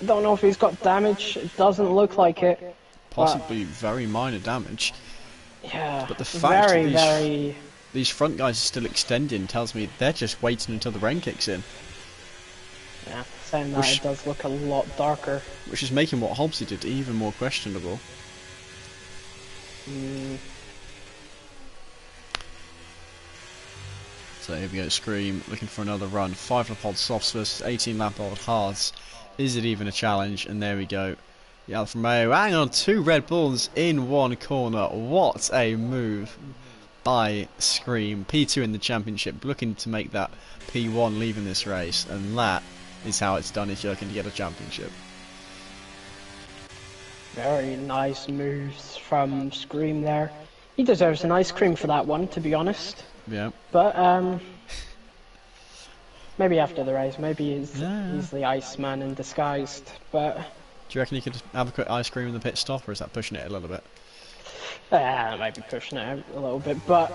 I don't know if he's got damage, it doesn't look like it. Possibly very minor damage. Yeah, but the fact that these front guys are still extending tells me they're just waiting until the rain kicks in. Yeah, saying that it does look a lot darker. Which is making what Hobbsy did even more questionable. So here we go, Scream looking for another run. 5 lap old softs versus 18 lap old hards. Is it even a challenge? And there we go. The Alfa Romeo, hang on, 2 Red Bulls in one corner. What a move by Scream. P2 in the championship, looking to make that P1 leaving this race. And that is how it's done if you're looking to get a championship. Very nice moves from Scream there. He deserves an ice cream for that one, to be honest. Yeah. But, maybe after the race, maybe he's the Iceman in disguise, but... Do you reckon you could have a quick ice cream in the pit stop, or is that pushing it a little bit? Maybe pushing it a little bit, but...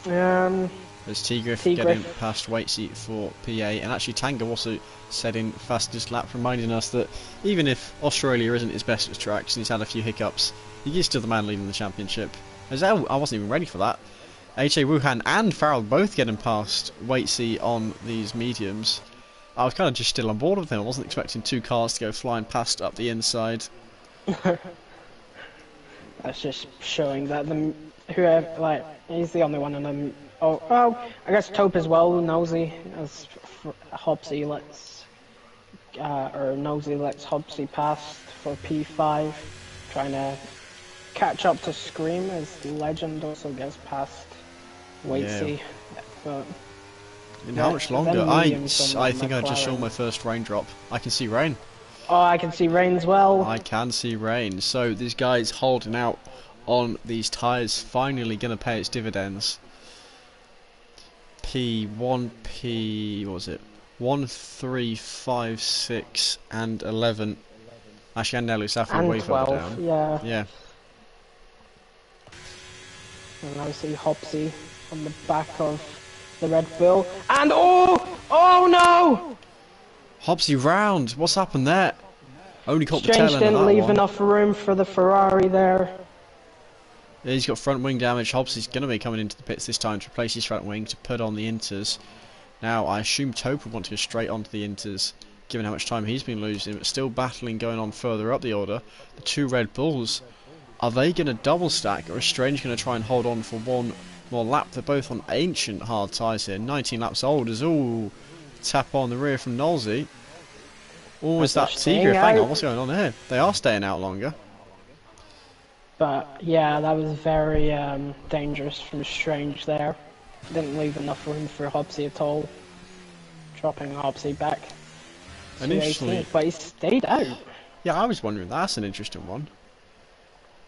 There's Tigriff getting past Waitsy for PA, and actually Tango also setting fastest lap, reminding us that even if Australia isn't his best at tracks and he's had a few hiccups, he is still the man leading the championship. I wasn't even ready for that. AJ Wuhan and Farrell both getting past Waitsy on these mediums. I was kind of just still on board with him. I wasn't expecting 2 cars to go flying past up the inside. That's just showing that he's the only one in them. I guess Taupe as well, Nosey, as Hobbsy lets or Nosy lets Hobbsy pass for P5, trying to catch up to Scream as Legend also gets past Waitsy. But and how much longer? I think I just saw my first raindrop. I can see rain. Oh, I can see rain as well. I can see rain. So this guy's holding out on these tyres, finally going to pay its dividends. P1, what was it? 1, 3, 5, 6, and 11. Actually, and Nelly's halfway way 12, further down. Yeah. Yeah. And I see Hobbsy on the back of the Red Bull. And oh no! Hobbsy round. What's happened there? Only caught the tail end of that didn't leave one. enough room for the Ferrari there. Yeah, he's got front wing damage. Hobbsy's going to be coming into the pits this time to replace his front wing to put on the inters. Now, I assume Tope would want to go straight onto the inters, given how much time he's been losing, but still battling going on further up the order. The two Red Bulls, are they going to double stack, or is Strange going to try and hold on for one more lap? They're both on ancient hard tyres here, 19 laps old. As tap on the rear from Nolsey. Or is that Tigre? Hang on, what's going on here? They are staying out longer. But yeah, that was very dangerous from Strange there. Didn't leave enough room for Hobbsy at all. Dropping Hobbsy back. And interestingly, but he stayed out. Yeah, I was wondering, that's an interesting one.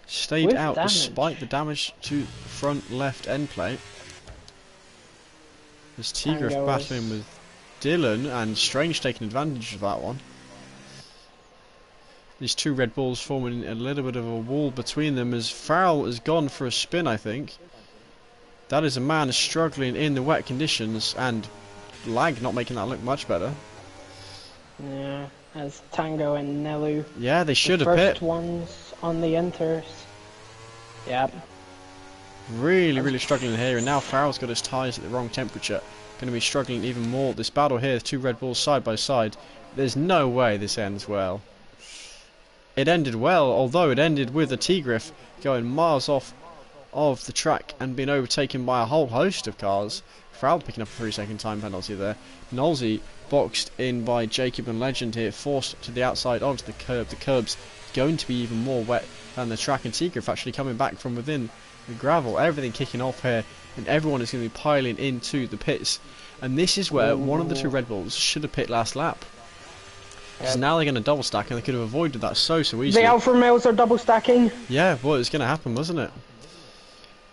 Stayed out despite the damage to front left end plate. There's Tigre battling with Dylan, and Strange taking advantage of that one. These two Red Bulls forming a little bit of a wall between them as Farrell has gone for a spin, I think. That is a man struggling in the wet conditions, and lag not making that look much better. Yeah, as Tango and Nelu. Yeah, they should have pit. First ones on the inters. Yep. Really struggling here, and now Farrell's got his tyres at the wrong temperature. Going to be struggling even more. This battle here, two Red Bulls side by side. There's no way this ends well. It ended well, although it ended with a Tigriff going miles off of the track and being overtaken by a whole host of cars. Farrell picking up a 3-second time penalty there. Nolsey boxed in by Jacob and Legend here, forced to the outside onto the curb. The curb's going to be even more wet than the track, and Tigriff actually coming back from within the gravel. Everything kicking off here, and everyone is going to be piling into the pits. And this is where one of the two Red Bulls should have pit last lap. Because now they're going to double stack, and they could have avoided that so easily. The Alfa Romeos are double stacking. Yeah, well, it's going to happen, wasn't it?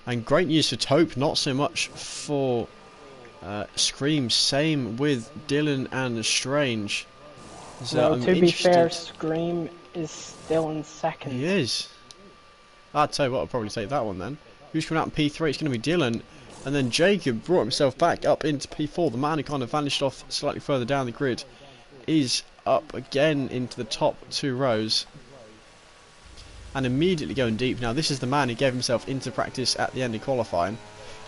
And great news for Tope, not so much for Scream. Same with Dylan and Strange. So, to be fair, Scream is still in second. He is. I'd tell you what, I'll probably take that one then. Who's coming out in P3? It's going to be Dylan. And then Jacob brought himself back up into P4. The man who kind of vanished off slightly further down the grid is up again into the top two rows. And immediately going deep. Now this is the man who gave himself into practice at the end of qualifying.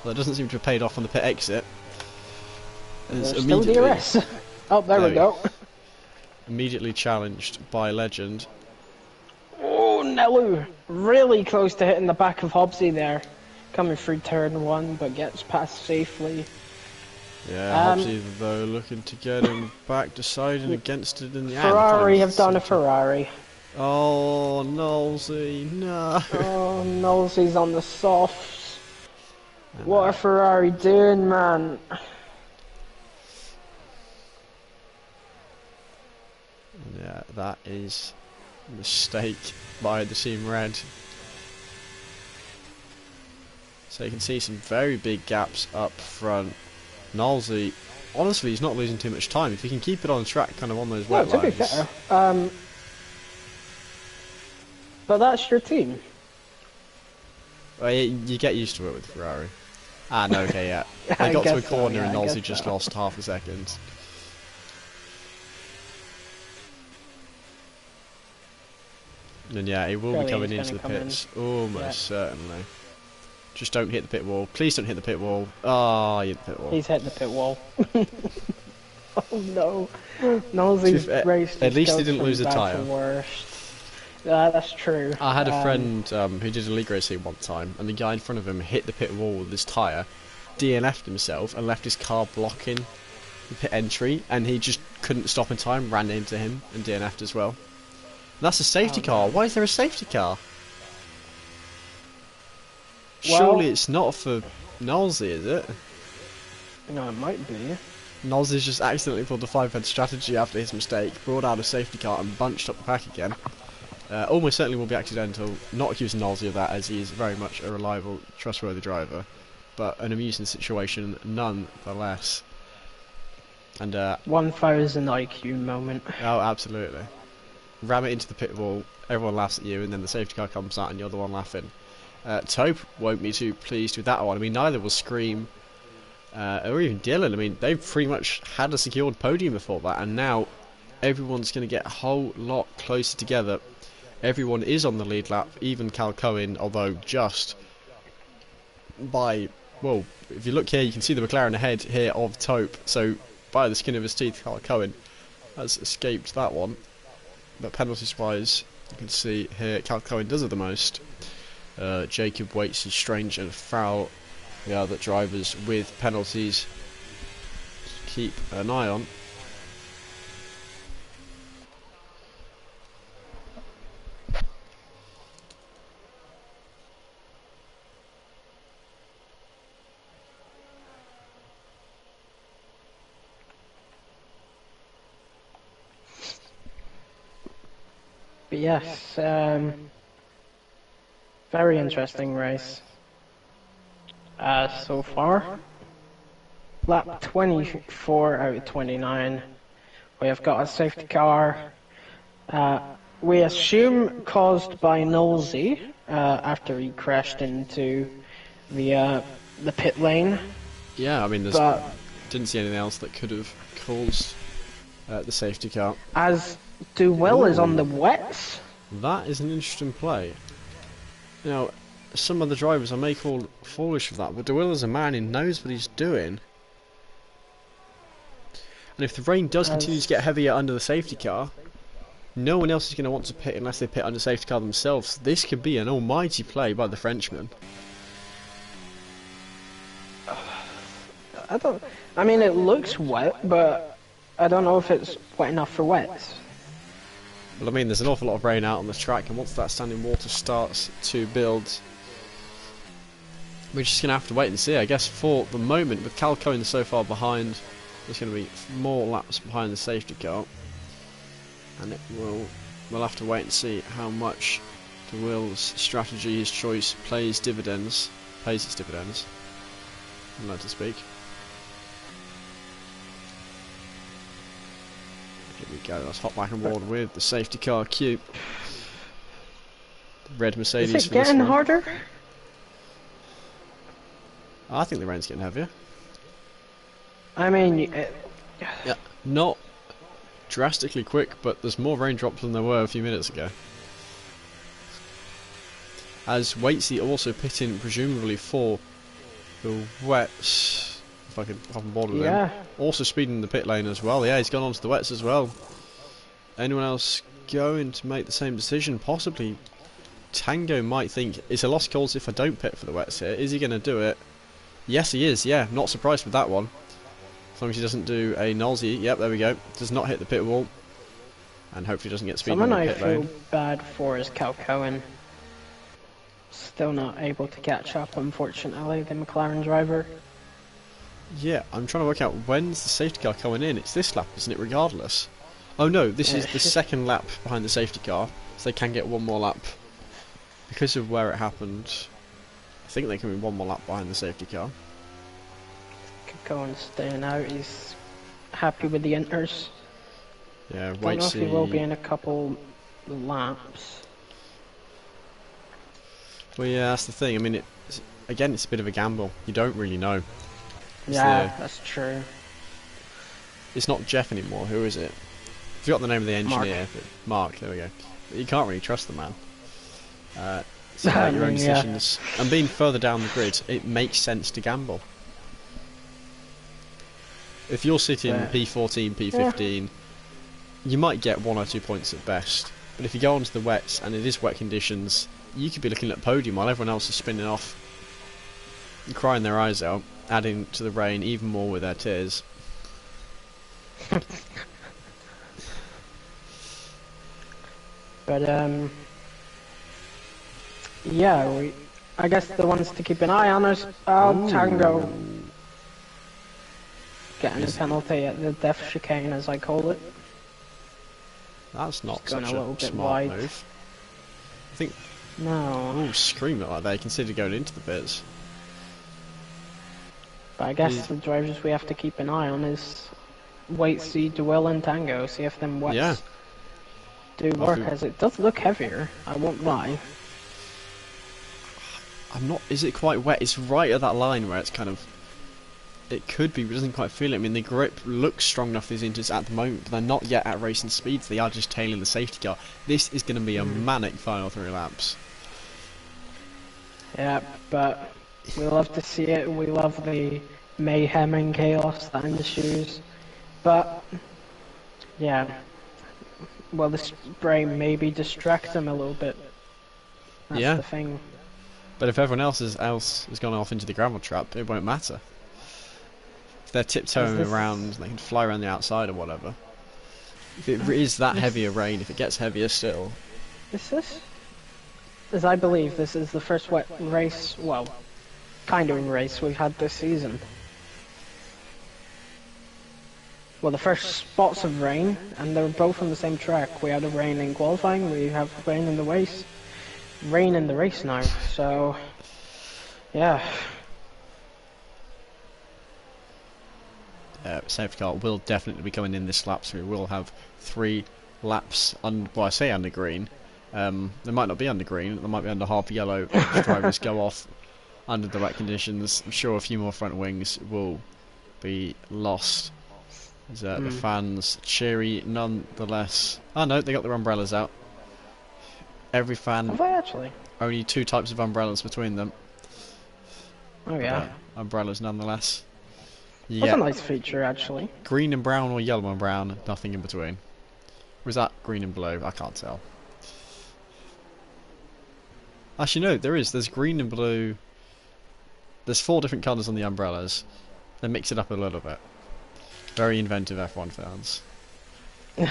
Well, it doesn't seem to have paid off on the pit exit. Still DRS. Oh, there we go. Immediately challenged by Legend. Oh, Nelu. Really close to hitting the back of Hobbsy there. Coming through turn one, but gets past safely. Yeah, Hobbsy though looking to get him back, deciding against it in the end. Ferrari have done a Ferrari. Oh, Nolsey, no. Oh, Nolsey's on the softs. What are Ferrari doing, man? Yeah, that is a mistake by the Team Red. So you can see some very big gaps up front. Nolsey, honestly, he's not losing too much time. If he can keep it on track, kind of on those wet lines. To be fair, but that's your team. Well, you get used to it with Ferrari. Ah, no, okay, yeah. They got to a corner and Nolsey just lost half a second. And yeah, he will be coming into the pits. Almost certainly. Just don't hit the pit wall. Please don't hit the pit wall. Oh, you hit the pit wall. He's hit the pit wall. Oh no. Nolsey's race at least he didn't lose a tyre. That's true. I had a friend who did a league race here one time, and the guy in front of him hit the pit wall with his tyre, DNF'd himself, and left his car blocking the pit entry, and he just couldn't stop in time, ran into him and DNF'd as well. And that's a safety car. Why is there a safety car? Well, surely it's not for Nolsey, is it? No, it might be. Nolsey's just accidentally pulled the 5-head strategy after his mistake, brought out a safety car and bunched up the pack again. Almost certainly will be accidental, not accusing Nolsey of that, as he is very much a reliable, trustworthy driver. But an amusing situation nonetheless. And 1000 IQ moment. Oh, absolutely. Ram it into the pit wall, everyone laughs at you, and then the safety car comes out and you're the one laughing. Taupe won't be too pleased with that one. I mean, neither will Scream or even Dylan. I mean, they've pretty much had a secured podium before that, and now everyone's going to get a whole lot closer together. Everyone is on the lead lap, even Cal Cohen, although just by, well, if you look here, you can see the McLaren ahead here of Taupe, so by the skin of his teeth, Cal Cohen has escaped that one. But penalties-wise, you can see here, Cal Cohen does it the most. Jacob Waits is Strange and Foul, the other drivers with penalties to keep an eye on. But yes, very interesting race so far. Lap 24 out of 29. We have got a safety car. We assume caused by Nolsey after he crashed into the pit lane. Yeah, I mean, didn't see anything else that could have caused the safety car. As Duell is on the wets. That is an interesting play. Now, some of the drivers I may call foolish for that, but Duell is a man who knows what he's doing. And if the rain does continue to get heavier under the safety car, no one else is going to want to pit unless they pit under the safety car themselves. This could be an almighty play by the Frenchman. I mean, it looks wet, but I don't know if it's wet enough for wets. Well, I mean, there's an awful lot of rain out on the track, and once that standing water starts to build, we're just going to have to wait and see. I guess for the moment, with Cal Cohen so far behind, there's going to be more laps behind the safety car, and we'll have to wait and see how much the Will's strategy, his choice, pays its dividends, I'm allowed to speak. Here we go, let's hop back on board with the safety car queue. The red Mercedes. Is it getting harder? I think the rain's getting heavier. I mean, yeah, not drastically quick, but there's more raindrops than there were a few minutes ago. As Waitsy also pitting presumably for the wets. If I could hop on board with him. Also speeding in the pit lane as well. Yeah, he's gone onto the wets as well. Anyone else going to make the same decision? Possibly. Tango might think, it's a lost cause if I don't pit for the wets here. Is he going to do it? Yes, he is. Yeah, not surprised with that one. As long as he doesn't do a Nolsey. Yep, there we go. Does not hit the pit wall. And hopefully doesn't get speed on the pit lane. Someone I feel bad for is Cal Cohen. Still not able to catch up, unfortunately, the McLaren driver. Yeah, I'm trying to work out when's the safety car coming in. It's this lap, isn't it, regardless? Oh no, this is the second lap behind the safety car, so they can get one more lap. Because of where it happened, I think they can be one more lap behind the safety car. Cohen's staying out, he's happy with the inters. Yeah, Don't know if he will be in a couple laps. Well, yeah, that's the thing. I mean, it's a bit of a gamble. You don't really know. Yeah, that's true. It's not Jeff anymore. Who is it? I forgot the name of the engineer. Mark, there we go. You can't really trust the man. So make your own decisions. And being further down the grid, it makes sense to gamble. If you're sitting P14, P15, you might get 1 or 2 points at best. But if you go onto the wets and it is wet conditions, you could be looking at a podium while everyone else is spinning off and crying their eyes out, adding to the rain even more with their tears. But yeah, I guess the ones to keep an eye on is Tango getting a penalty at the death chicane, as I call it. That's not Just such a smart move. I think. No. Ooh, scream it like they considered going into the bits. But I guess the drivers we have to keep an eye on is Wait, see Duel and Tango, see if them wets do work, as it does look heavier, I won't lie. I'm not, is it quite wet? It's right at that line where it's kind of, it could be, but doesn't quite feel it. I mean, the grip looks strong enough, these Inters at the moment, but they're not yet at racing speeds, they are just tailing the safety car. This is going to be a manic final 3 laps. Yeah, but we love to see it, we love the mayhem and chaos that ensues. But, yeah, well, the spray maybe distracts them a little bit. That's the thing. But if everyone else has gone off into the gravel trap, it won't matter. If they're tiptoeing around, they can fly around the outside or whatever. If it is that heavier rain, if it gets heavier still. As I believe, this is the first wet race, well, kind of race we've had this season. Well, the first spots of rain, and they were both on the same track. We had a rain in qualifying, we have rain in the race. Rain in the race now, so yeah. Safety car will definitely be coming in this lap, so we will have 3 laps, well, I say under green. They might not be under green, they might be under half yellow. If drivers go off under the wet conditions, I'm sure a few more front wings will be lost. The fans cheery nonetheless. Oh no, they got their umbrellas out. Every fan. Have they actually? Only 2 types of umbrellas between them. Oh yeah. Umbrellas nonetheless. Yeah. That's a nice feature actually. Green and brown or yellow and brown, nothing in between. Or is that green and blue? I can't tell. Actually no, there's green and blue. There's 4 different colours on the umbrellas. They mix it up a little bit. Very inventive F1 fans. To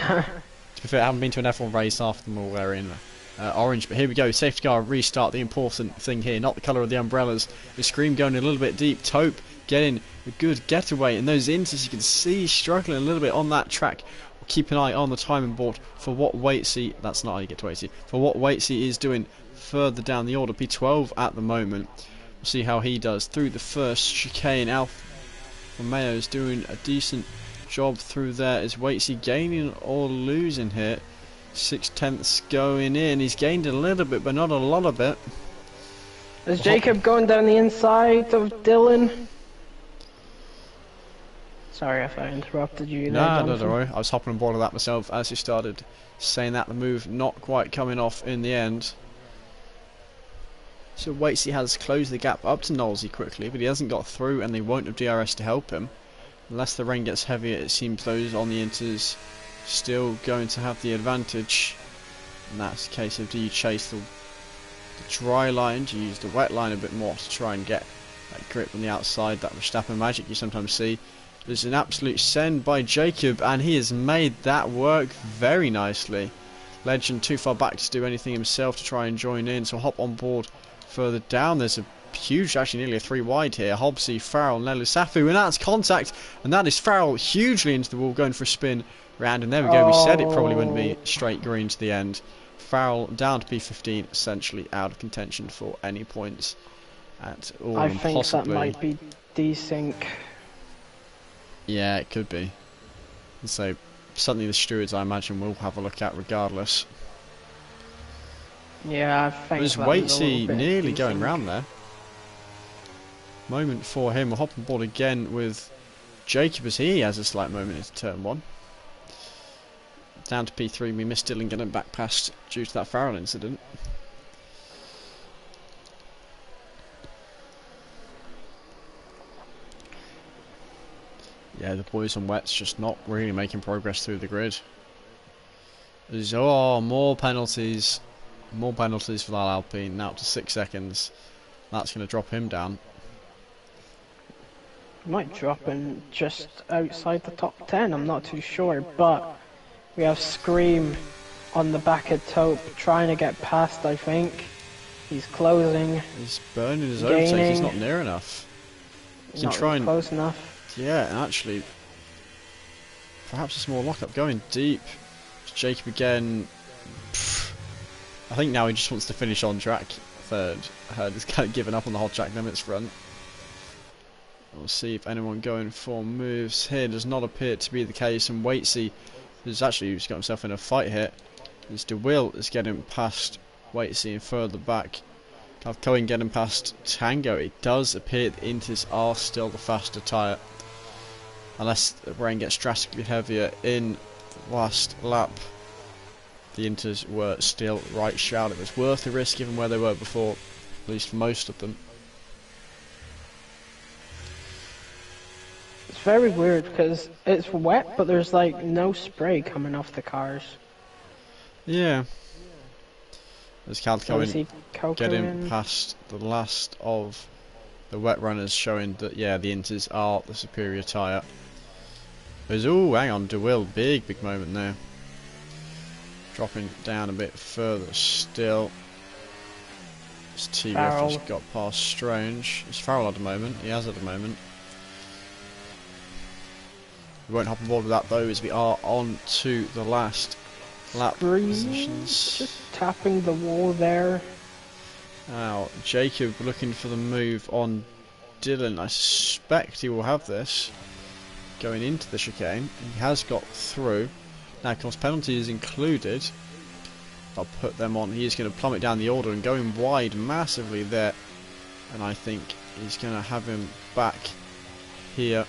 be fair, I haven't been to an F1 race, half of them all wearing orange, but here we go, safety car restart, the important thing here, not the colour of the umbrellas. The scream going a little bit deep, Taupe getting a good getaway, and those Inters you can see struggling a little bit on that track. We'll keep an eye on the timing board for what Waitsy, that's not how you get to Waitsy, for what Waitsy is doing further down the order, P12 at the moment. We'll see how he does through the first chicane. Alfa Romeo's doing a decent job through there. Is Waitsy gaining or losing here? 6/10 going in. He's gained a little bit, but not a lot of it. Is Jacob going down the inside of Dylan? Sorry if I interrupted you there, Nah, don't worry. I was hopping on board of that myself as you started saying that. The move not quite coming off in the end. So Waitsy has closed the gap up to Knowlesy quickly, but he hasn't got through, and they won't have DRS to help him. Unless the rain gets heavier, it seems those on the Inters still going to have the advantage. And that's the case of, do you chase the dry line, do you use the wet line a bit more to try and get that grip on the outside, that Verstappen magic you sometimes see. There's an absolute send by Jacob, and he has made that work very nicely. Legend too far back to do anything himself to try and join in, so hop on board further down. There's a huge, actually nearly a 3 wide here. Hobbsy, Farrell, Nelu Safu, and that's contact, and that is Farrell hugely into the wall, going for a spin round, and there we go. We said it probably wouldn't be straight green to the end. Farrell down to P15, essentially out of contention for any points at all. I think that might be desync. Yeah, it could be. And so something the stewards, I imagine, will have a look at regardless. Yeah, I think there's Waitsy nearly going round there. Moment for him. We'll hop on board again with Jacob as he has a slight moment into turn 1. Down to P3, we missed Dylan getting back past due to that Farrell incident. Yeah, the boys on wet's just not really making progress through the grid. There's, more penalties. More penalties for that Alpine, now up to 6 seconds. That's going to drop him down. Might drop in just outside the top 10, I'm not too sure, but we have Scream on the back of Taupe trying to get past, I think. He's closing. He's burning his overtake, he's not near enough. He can try and close enough. Yeah, and actually perhaps a small lockup going deep. Jacob again. I think now he just wants to finish on track third. He's kind of given up on the whole track limits front. We'll see if anyone going for moves here. Does not appear to be the case, and Waitsy has actually just got himself in a fight here. As DeWill is getting past Waitsy and further back. Cohen getting past Tango. It does appear the Inters are still the faster tyre, unless the rain gets drastically heavier in the last lap. The Inters were still right shrouded. It was worth the risk given where they were before, at least for most of them. It's very weird because it's wet, but there's like no spray coming off the cars. Yeah. As Cohen getting past the last of the wet runners, showing that yeah, the Inters are the superior tyre. There's hang on, DeWill, big moment there. Dropping down a bit further still. As T-Griff just got past Strange. It's Farrell at the moment. He has at the moment. We won't hop on board with that though, as we are on to the last lap positions. Just tapping the wall there. Now, Jacob looking for the move on Dylan. I suspect he will have this going into the chicane. He has got through. Now, of course, penalty is included. I'll put them on. He is going to plummet down the order and going wide massively there. And I think he's going to have him back here.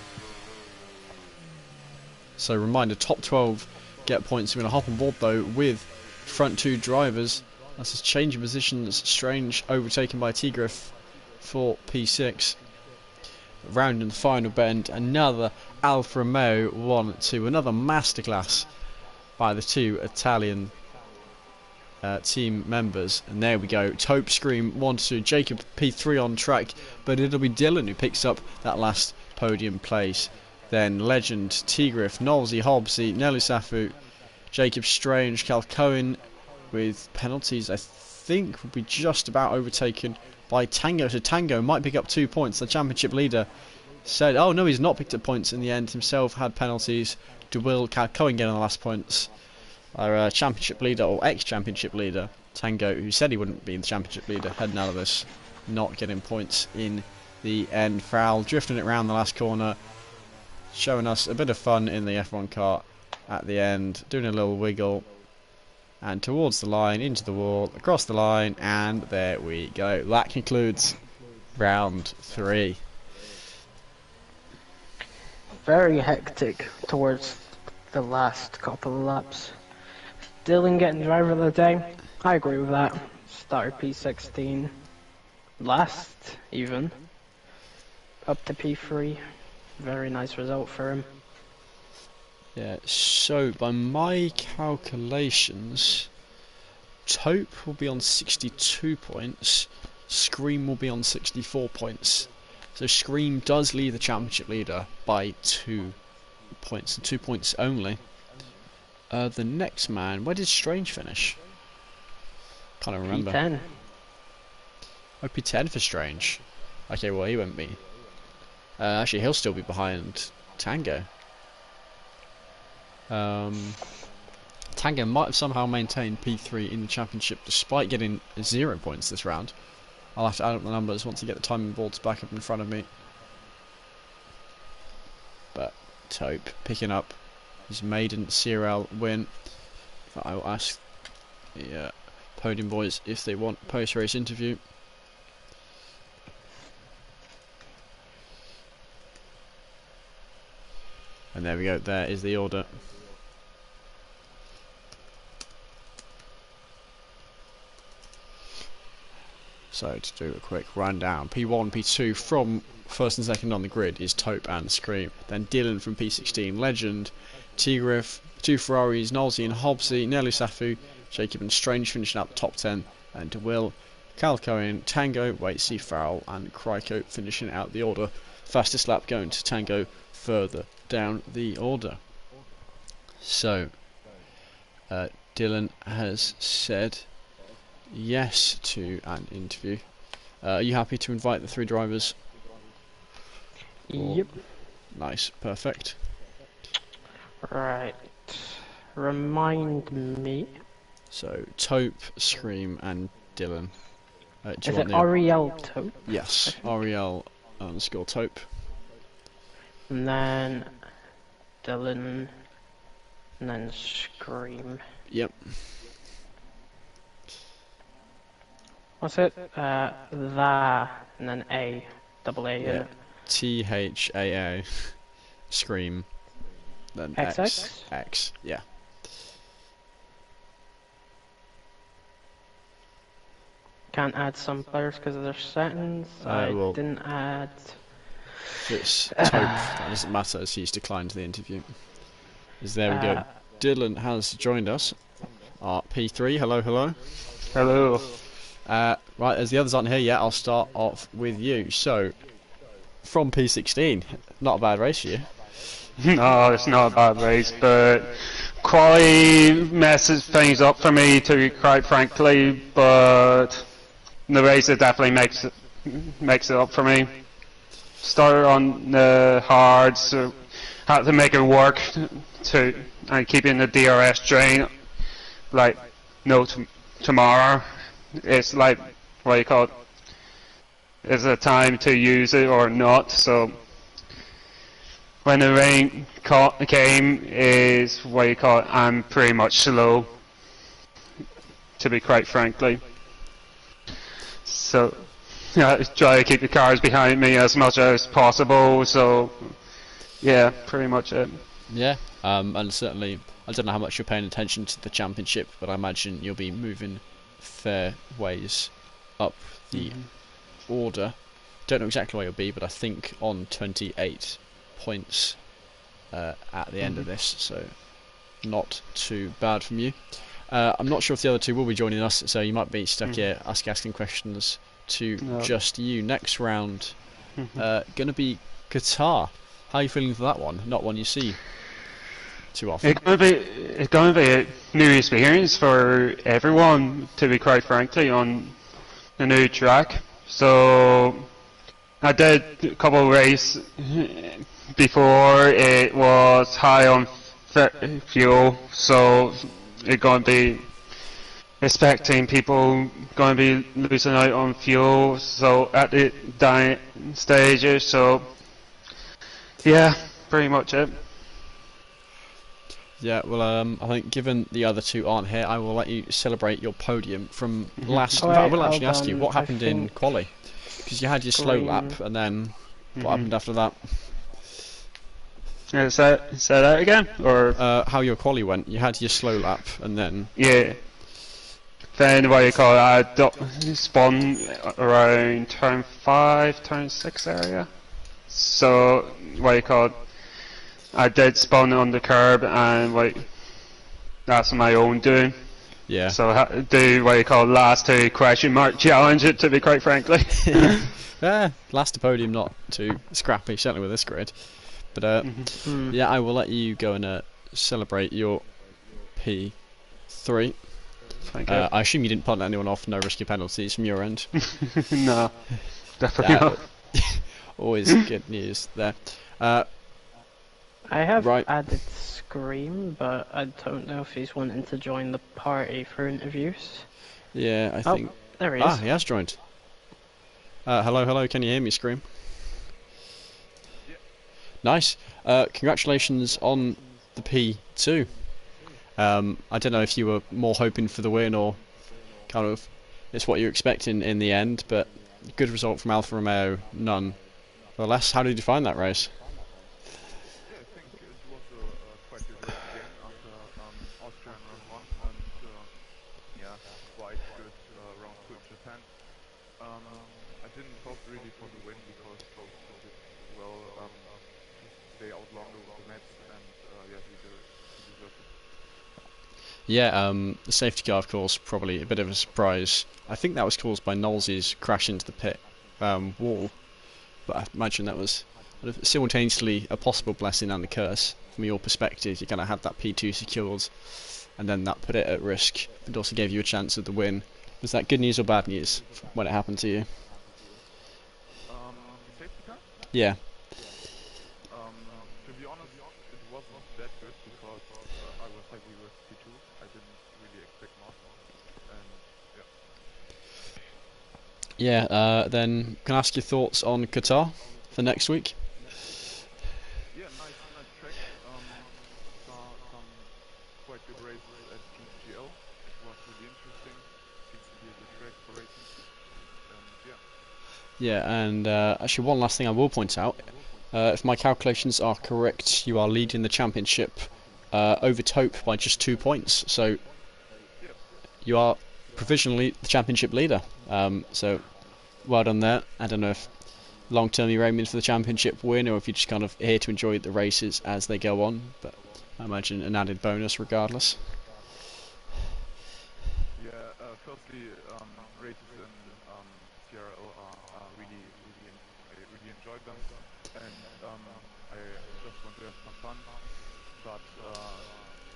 So, reminder, top 12 get points. We're going to hop on board, though, with front two drivers. That's his change of positions. Strange overtaken by T-Griff for P6. Round in the final bend, another Alfa Romeo 1-2. Another masterclass by the two Italian team members. And there we go. Taupe, Scream 1-2. Jacob P3 on track. But it'll be Dylan who picks up that last podium place. Then Legend, T-Griff, Knowlesy, Hobbsy, Nelly Safu, Jacob Strange, Cal Cohen with penalties I think will be just about overtaken by Tango. So Tango might pick up 2 points. The championship leader said, oh no, he's not picked up points in the end. Himself had penalties. DeWill, Cal Cohen getting the last points. Our championship leader, or ex-championship leader, Tango, who said he wouldn't be the championship leader, heading out of this, not getting points in the end. Foul drifting it around the last corner, showing us a bit of fun in the F1 car at the end, doing a little wiggle, and towards the line, into the wall, across the line, and there we go. That concludes round 3. Very hectic towards the last couple of laps. Dylan getting driver of the day. I agree with that. Started P16. Last, even. Up to P3. Very nice result for him. Yeah, so by my calculations, Taupe will be on 62 points, Scream will be on 64 points. So Scream does lead the championship leader by 2 points, and 2 points only. The next man, where did Strange finish? Can't remember. P10. Oh, P10 for Strange. Okay, well he won't be. Actually, he'll still be behind Tango. Tango might have somehow maintained P3 in the championship despite getting 0 points this round. I'll have to add up the numbers once I get the timing boards back up in front of me. But Taupe picking up his maiden CRL win. I will ask the podium boys if they want post-race interview. And there we go, there is the order. So to do a quick rundown, P1, P2 from first and second on the grid is Taupe and Scream. Then Dylan from P16, Legend, T-Griff, 2 Ferraris, Knowlesy and Hobbsy, Nelly Safu, Jacob and Strange finishing out the top 10, and DeWill, Cal Cohen, Tango, Waitsy, Farrell and Kryko finishing out the order fastest lap going to Tango further down the order. So, Dylan has said yes to an interview. Are you happy to invite the 3 drivers? Yep. Nice, perfect. Right. Remind me. So, Taupe, Scream, and Dylan. Is it Ariel Taupe? Yes, Ariel _ Taupe. And then Dylan, and then Scream. Yep. What's it? And then A, double A. Yeah. THAA, Scream, then XX? X, yeah. Can't add some players because of their settings. I didn't add. It's Taupe, that doesn't matter as he's declined the interview. There we go. Dylan has joined us. P3, hello, hello. Hello. Right, as the others aren't here yet, I'll start off with you. So, from P16, not a bad race for you. No, it's not a bad race, but quality messes things up for me, to be quite frankly, but the race it definitely makes it up for me. Started on the hard, so had to make it work and keeping the DRS drain like no tomorrow. It's like, what do you call it? Is it time to use it or not? So when the rain came, is what you call it? I'm pretty much slow, to be quite frankly. So I try to keep the cars behind me as much as possible. So yeah, pretty much it. Yeah, and certainly I don't know how much you're paying attention to the championship, but I imagine you'll be moving fair ways up the order. Don't know exactly where you'll be, but I think on 28 points at the end of this, so not too bad from you. I'm not sure if the other 2 will be joining us, so you might be stuck here asking questions to just you. Next round, gonna be Qatar. How are you feeling for that one? Not one you see too often. It's gonna be a new experience for everyone, to be quite frankly, on the new track. So I did a couple of races before. It was high on fuel, so it's gonna be expecting people going to be losing out on fuel. So at the dying stages, so yeah, pretty much it. Yeah, well, I think given the other 2 aren't here, I will let you celebrate your podium from last. I will actually ask you what happened in quali, because you had your slow lap, and then what happened after that? Say that again, or how your quali went? You had your slow lap, and then then what you call it? I spun around turn 5, turn 6 area. So what you call it? I did spawn on the curb, and that's my own doing. Yeah. So I had to do what you call last 2 question mark challenge it, to be quite frankly. Last to podium, not too scrappy, certainly with this grid. But yeah, I will let you go and celebrate your P3. Thank you. I assume you didn't punt anyone off, no risky penalties from your end. No, definitely not. Always good news there. I have added Scream, but I don't know if he's wanting to join the party for interviews. Yeah, I think. There he is. He has joined. Hello, hello. Can you hear me, Scream? Yeah. Nice. Congratulations on the P2. I don't know if you were more hoping for the win or kind of it's what you're expecting in the end, but good result from Alfa Romeo, none the less. How did you find that race? Yeah, the safety car, of course, probably a bit of a surprise. I think that was caused by Knowles' crash into the pit wall, but I imagine that was simultaneously a possible blessing and a curse. From your perspective, you kind of had that P2 secured, and then that put it at risk, but also gave you a chance at the win. Was that good news or bad news when it happened to you? The safety car? Yeah. To be honest, it wasn't that good because I was happy with P2. I didn't really expect more. And yeah. Yeah, then can I ask your thoughts on Qatar for next week? Yeah, nice track. Saw some quite good races at GGL. It was really interesting. Seems to be a good track for racing. And yeah. Yeah, and actually one last thing I will point out. If my calculations are correct, you are leading the championship over Tope by just 2 points. So you are provisionally the championship leader. So well done there. I don't know if long term you're aiming for the championship win or if you're just kind of here to enjoy the races as they go on. But I imagine an added bonus regardless. Yeah, firstly, races in CRL are really, I really enjoyed them. And I just want to have some fun. But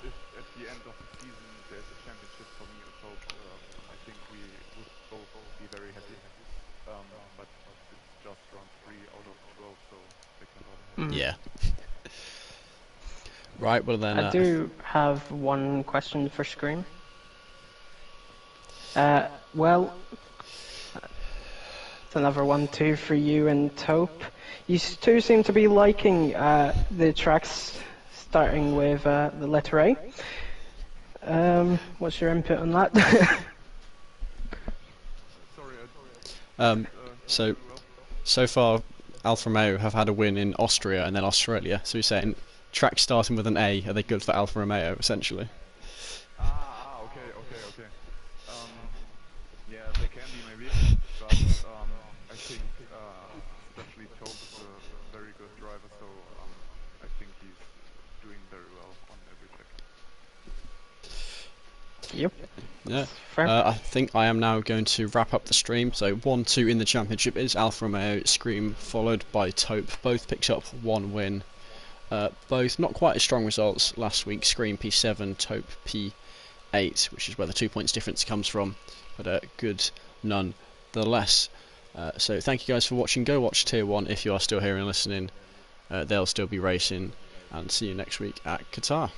if at the end of the season there's a championship for me or Tope, I think we would both be very happy. But it's just round 3 out of 12, so they can not. Yeah. Right, well then... I do have one question for Scream. Well, it's another one too for you and Tope. You two seem to be liking the tracks starting with the letter A. What's your input on that? Sorry, so far Alfa Romeo have had a win in Austria and then Australia. So you're saying tracks starting with an A, are they good for Alfa Romeo essentially? Okay. Yeah, they can be maybe, but I think especially Tope is a very good driver, so I think he's doing very well on every track. Yep. Yeah. I think I am now going to wrap up the stream. So 1-2 in the championship is Alfa Romeo, Scream, followed by Tope. Both picked up 1 win. Both not quite as strong results last week. Scream P7, Tope P8, which is where the 2 points difference comes from, but good nonetheless. So thank you guys for watching. Go watch Tier 1 if you are still here and listening. They'll still be racing, and see you next week at Qatar.